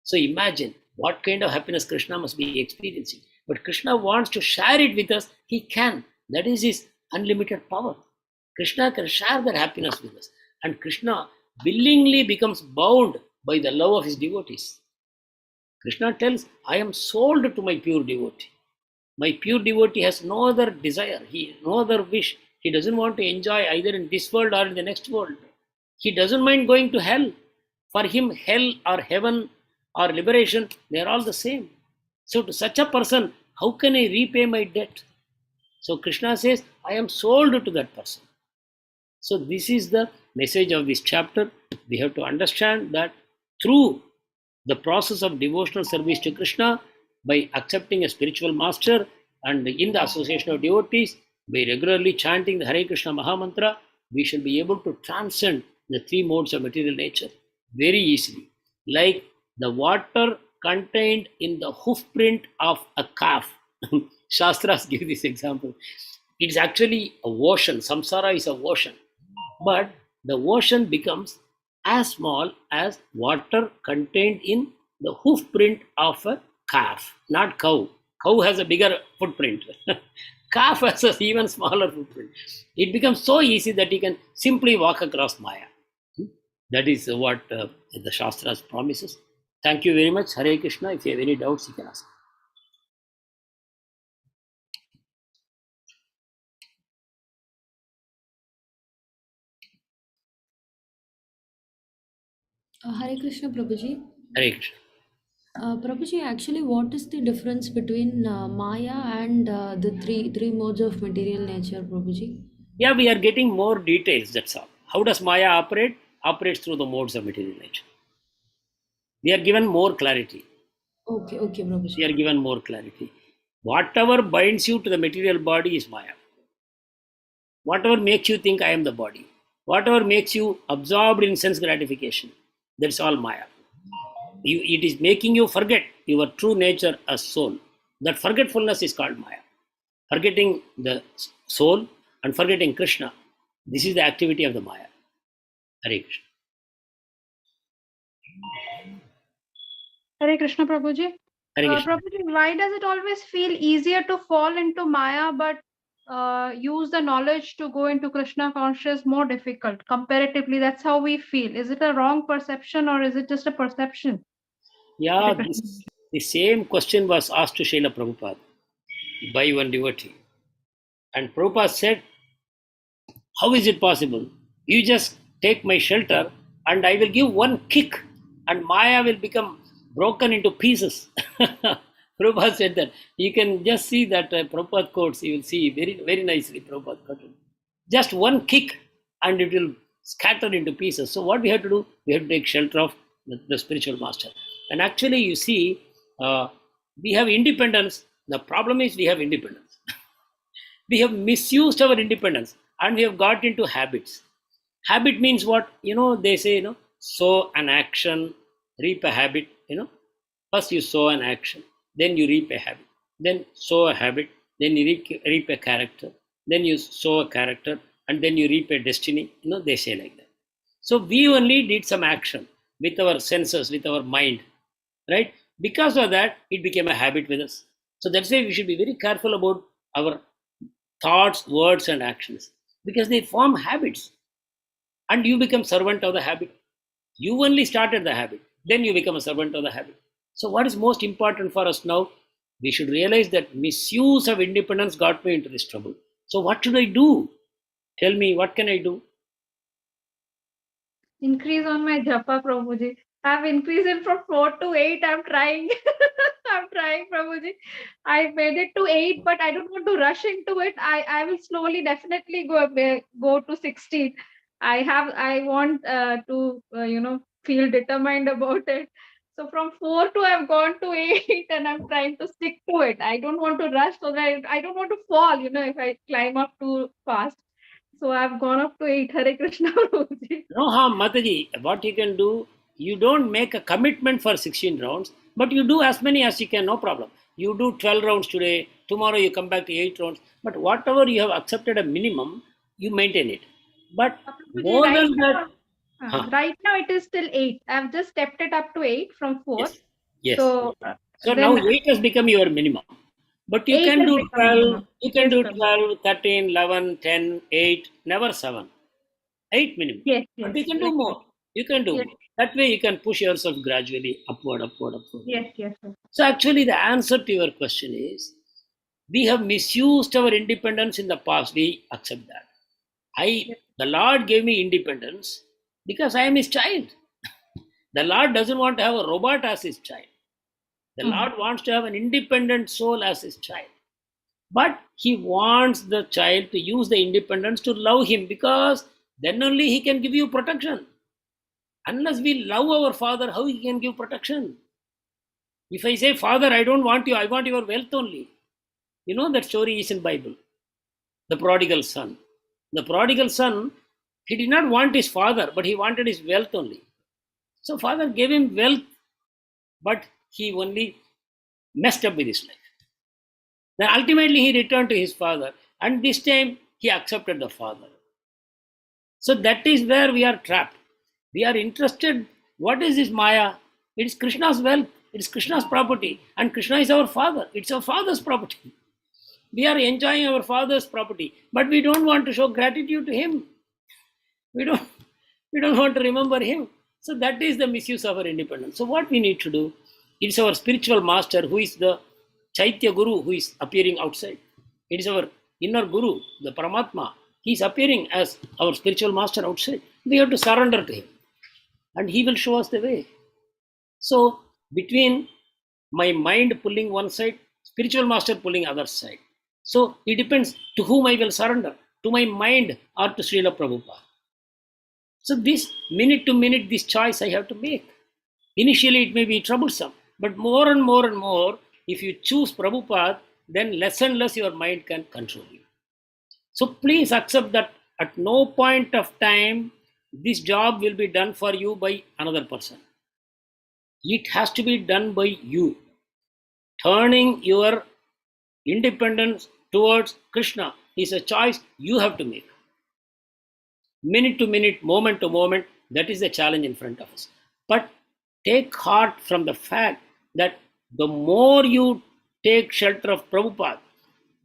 Speaker 2: So imagine what kind of happiness Krishna must be experiencing. But Krishna wants to share it with us. He can. That is his unlimited power. Krishna can share that happiness with us. And Krishna willingly becomes bound by the love of his devotees. Krishna tells, I am sold to my pure devotee. My pure devotee has no other desire, no other wish. He doesn't want to enjoy either in this world or in the next world. He doesn't mind going to hell. For him, hell or heaven or liberation, they are all the same. So to such a person, how can I repay my debt? So Krishna says, I am sold to that person. So this is the message of this chapter. We have to understand that through the process of devotional service to Krishna, by accepting a spiritual master and in the association of devotees, by regularly chanting the Hare Krishna Mahamantra, we shall be able to transcend the three modes of material nature very easily. Like the water contained in the hoof print of a calf. Shastras give this example. It's actually a ocean. Samsara is a ocean. But the ocean becomes as small as water contained in the hoof print of a calf, not cow. Cow has a bigger footprint. Calf has an even smaller footprint. It becomes so easy that you can simply walk across Maya. That is what the Shastras promises. Thank you very much. Hare Krishna. If you have any doubts, you can ask.
Speaker 8: Hare Krishna, Prabhuji.
Speaker 2: Hare Krishna.
Speaker 8: Prabhuji, actually, what is the difference between Maya and the three modes of material nature, Prabhuji?
Speaker 2: Yeah, we are getting more details, that's all. How does Maya operate? Operates through the modes of material nature. We are given more clarity.
Speaker 8: Okay, Prabhuji.
Speaker 2: We are given more clarity. Whatever binds you to the material body is Maya. Whatever makes you think I am the body, whatever makes you absorbed in sense gratification, that's all Maya. It is making you forget your true nature as soul. That forgetfulness is called Maya. Forgetting the soul and forgetting Krishna. This is the activity of the Maya. Hare Krishna.
Speaker 5: Hare Krishna, Prabhuji.
Speaker 2: Hare Krishna.
Speaker 5: Prabhuji, why does it always feel easier to fall into Maya but use the knowledge to go into Krishna conscious more difficult comparatively? That's how we feel. Is it a wrong perception or is it just a perception?
Speaker 2: Yeah,
Speaker 5: Hare Krishna.
Speaker 2: the same question was asked to Srila Prabhupada by one devotee. And Prabhupada said, how is it possible? You just take my shelter and I will give one kick and Maya will become broken into pieces. Prabhupada said that. You can just see that Prabhupada quotes, you will see very, very nicely Prabhupada quoted. Just one kick and it will scatter into pieces. So what we have to do? We have to take shelter of the spiritual master. And actually you see, we have independence. The problem is we have independence. We have misused our independence and we have got into habits. Habit means what? They say, sow an action, reap a habit. First you sow an action, then you reap a habit, then sow a habit, then you reap a character, then you sow a character, and then you reap a destiny. They say like that. So we only did some action with our senses, with our mind, right? Because of that, it became a habit with us. So that's why we should be very careful about our thoughts, words, and actions because they form habits and you become servant of the habit. You only started the habit, then you become a servant of the habit. So what is most important for us now? We should realize that misuse of independence got me into this trouble. So what should I do? Tell me, what can I do?
Speaker 5: Increase on my japa, Prabhuji. I've increased it from 4 to 8. I'm trying. I'm trying, Prabhuji. I made it to 8, but I don't want to rush into it. I will slowly, definitely go to 16. I want to feel determined about it. So from 4 to I've gone to 8, and I'm trying to stick to it. I don't want to rush so that I don't want to fall. If I climb up too fast. So I've gone up to 8. Hare Krishna, Prabhuji.
Speaker 2: No harm, Mataji. What you can do, you don't make a commitment for 16 rounds, but you do as many as you can, no problem. You do 12 rounds today, tomorrow you come back to 8 rounds, but whatever you have accepted a minimum, you maintain it. But more
Speaker 5: right
Speaker 2: than that,
Speaker 5: right now it is still 8. I've just stepped it up to 8 from 4.
Speaker 2: Yes.
Speaker 5: So,
Speaker 2: now 8 has become your minimum. But you can do 12, you can do 12, 13, 11, 10, 8, never 7. 8 minimum.
Speaker 5: Yes.
Speaker 2: But you can do more. You can do more. That way you can push yourself gradually upward.
Speaker 5: Yes.
Speaker 2: So actually the answer to your question is, we have misused our independence in the past. We accept that. The Lord gave me independence because I am His child. The Lord doesn't want to have a robot as His child. The Lord wants to have an independent soul as His child. But He wants the child to use the independence to love Him, because then only He can give you protection. Unless we love our Father, how He can give protection? If I say, Father, I don't want you, I want your wealth only. That story is in Bible. The prodigal son. The prodigal son, he did not want his father, but he wanted his wealth only. So Father gave him wealth, but he only messed up with his life. Then ultimately he returned to his father, and this time he accepted the father. So that is where we are trapped. We are interested. What is this Maya? It is Krishna's wealth. It is Krishna's property. And Krishna is our father. It's our father's property. We are enjoying our father's property, but we don't want to show gratitude to him. We don't want to remember him. So that is the misuse of our independence. So what we need to do, it's our spiritual master who is the Chaitya Guru who is appearing outside. It is our inner Guru, the Paramatma. He is appearing as our spiritual master outside. We have to surrender to him. and he will show us the way. So between my mind pulling one side, spiritual master pulling other side. So it depends to whom I will surrender, to my mind or to Srila Prabhupada. So this minute to minute, this choice I have to make. Initially it may be troublesome, but more and more and more, if you choose Prabhupada, then less and less your mind can control you. So please accept that at no point of time this job will be done for you by another person. It has to be done by you. Turning your independence towards Krishna is a choice you have to make. Minute to minute, moment to moment, that is the challenge in front of us. But take heart from the fact that the more you take shelter of Prabhupada,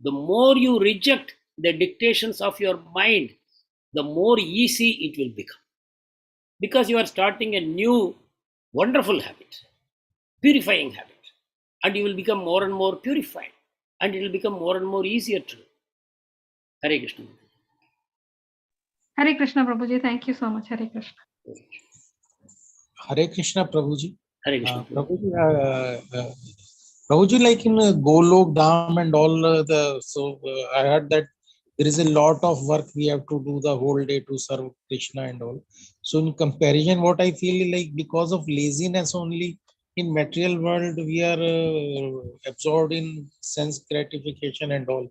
Speaker 2: the more you reject the dictations of your mind, the more easy it will become. Because you are starting a new, wonderful habit, purifying habit, and you will become more and more purified, and it will become more and more easier to do. Hare Krishna.
Speaker 5: Hare Krishna, Prabhuji. Thank you so much. Hare Krishna.
Speaker 4: Hare Krishna, Prabhuji.
Speaker 2: Hare Krishna.
Speaker 4: Prabhuji, like in Golok Dham and all I heard that there is a lot of work we have to do the whole day to serve Krishna and all. So in comparison, what I feel like because of laziness only in material world, we are absorbed in sense gratification and all.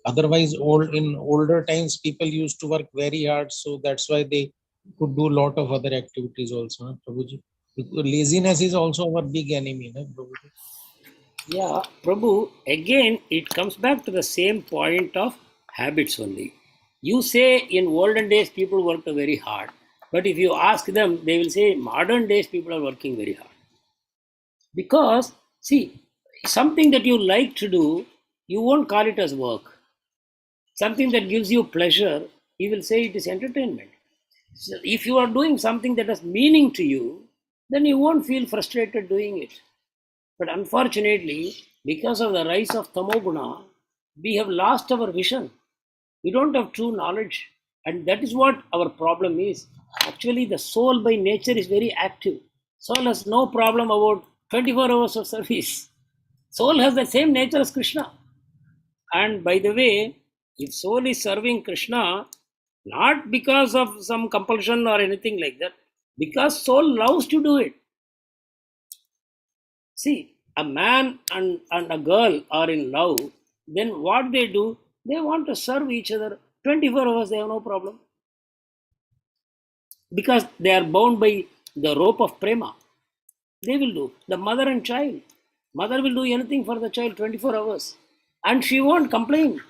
Speaker 4: Otherwise, in older times, people used to work very hard, so that's why they could do a lot of other activities also, huh, Prabhuji? Because laziness is also our big enemy, huh, Prabhuji?
Speaker 2: Yeah, Prabhu, again, it comes back to the same point of habits only. You say in olden days people worked very hard, but if you ask them, they will say modern days people are working very hard. Because, see, something that you like to do, you won't call it as work. Something that gives you pleasure, you will say it is entertainment. So if you are doing something that has meaning to you, then you won't feel frustrated doing it. But unfortunately, because of the rise of Tamoguna, we have lost our vision. We don't have true knowledge. And that is what our problem is. Actually, the soul by nature is very active. Soul has no problem about 24 hours of service. Soul has the same nature as Krishna. And by the way, if soul is serving Krishna, not because of some compulsion or anything like that, because soul loves to do it. See, a man and a girl are in love, then what they do, they want to serve each other 24 hours, they have no problem. Because they are bound by the rope of prema. They will do. The mother and child. Mother will do anything for the child 24 hours. And she won't complain.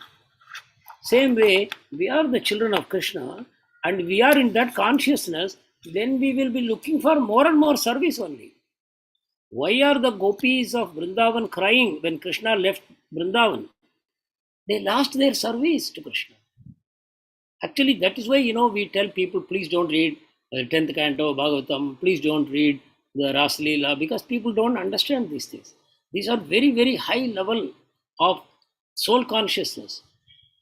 Speaker 2: Same way, we are the children of Krishna and we are in that consciousness, then we will be looking for more and more service only. Why are the gopis of Vrindavan crying when Krishna left Vrindavan? They lost their service to Krishna. Actually, that is why, we tell people, please don't read 10th canto Bhagavatam, please don't read the Rasalila, because people don't understand these things. These are very, very high level of soul consciousness.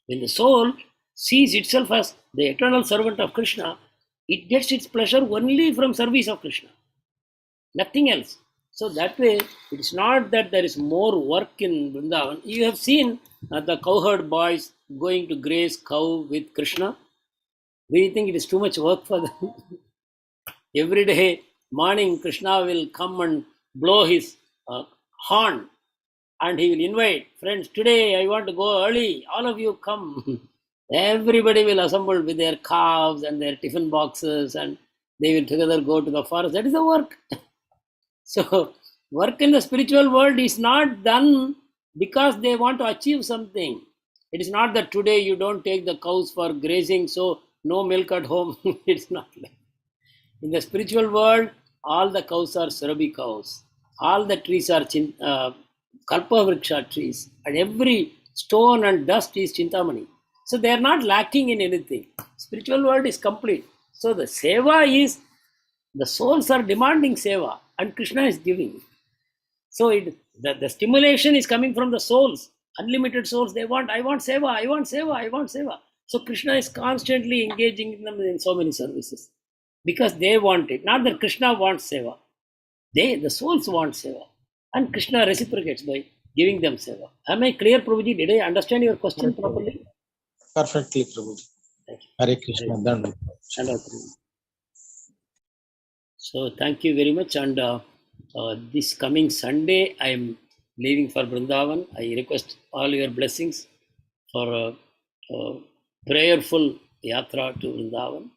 Speaker 2: When the soul sees itself as the eternal servant of Krishna, it gets its pleasure only from service of Krishna. Nothing else. So that way, it is not that there is more work in Vrindavan. You have seen the cowherd boys going to graze cow with Krishna. Do you think it is too much work for them? Every day morning, Krishna will come and blow his horn and he will invite friends. Today I want to go early. All of you come. Everybody will assemble with their calves and their tiffin boxes and they will together go to the forest. That is the work. So, work in the spiritual world is not done because they want to achieve something. It is not that today you don't take the cows for grazing, so no milk at home. It's not like that. In the spiritual world, all the cows are Surabhi cows. All the trees are Kalpavriksha trees. And every stone and dust is Chintamani. So they are not lacking in anything. Spiritual world is complete. So the seva is, the souls are demanding seva and Krishna is giving. So the stimulation is coming from the souls, unlimited souls. They want, I want seva, I want seva, I want seva. So Krishna is constantly engaging them in so many services. because they want it. Not that Krishna wants seva. The souls want seva. And Krishna reciprocates by giving them seva. Am I clear, Prabhuji? Did I understand your question properly?
Speaker 4: Perfectly, Prabhuji.
Speaker 2: Thank you.
Speaker 4: Hare Krishna. Dandavat.
Speaker 2: Prabhuji. So thank you very much. And this coming Sunday, I am leaving for Vrindavan. I request all your blessings for a prayerful yatra to Vrindavan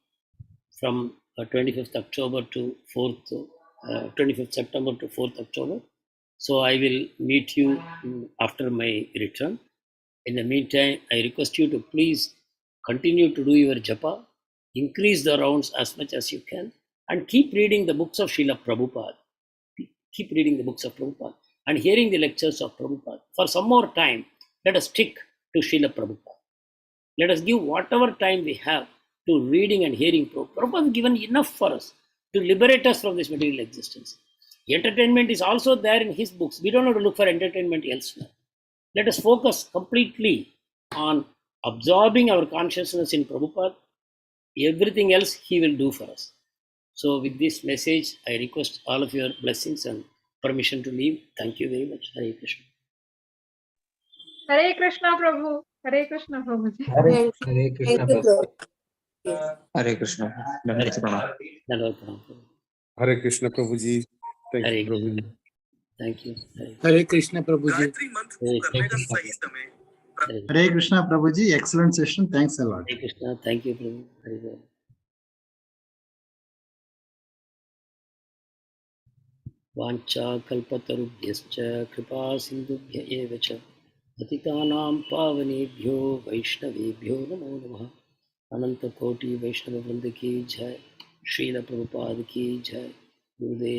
Speaker 2: from 25th October to 25th September to 4th October. So I will meet you after my return. In the meantime, I request you to please continue to do your japa, increase the rounds as much as you can, and keep reading the books of Srila Prabhupada. Keep reading the books of Prabhupada and hearing the lectures of Prabhupada. For some more time, let us stick to Srila Prabhupada. Let us give whatever time we have to reading and hearing Prabhupada. Prabhupada has given enough for us to liberate us from this material existence. Entertainment is also there in his books. We don't have to look for entertainment elsewhere. Let us focus completely on absorbing our consciousness in Prabhupada. Everything else he will do for us. So with this message, I request all of your blessings and permission to leave. Thank you very much. Hare Krishna.
Speaker 5: Hare Krishna, Prabhu. Hare Krishna, Prabhuji.
Speaker 6: Hare Krishna.
Speaker 9: Thank you, Prabhu.
Speaker 6: Hare Krishna. Dandavat pranam.
Speaker 2: Dandavat pranam.
Speaker 10: Hare Krishna Prabhuji. Thank
Speaker 2: Hare
Speaker 10: you, Prabhuji.
Speaker 2: Thank you.
Speaker 4: Hare Krishna, Prabhuji.
Speaker 2: Hare Krishna. Hare
Speaker 3: Hare Krishna Prabhuji, excellent session. Thanks a lot.
Speaker 2: Krishna. Thank you, Prabhu. Hare Krishna. वाञ्छाकल्पतरुभ्यश्च कृपा सिन्धुभ्य एव च पतितानां पावनेभ्यो वैष्णवेभ्यो नमो नमः। अनंतकोटि वैष्णव वृंद की जय। श्रील प्रभुपाद की जय। गुरुदेव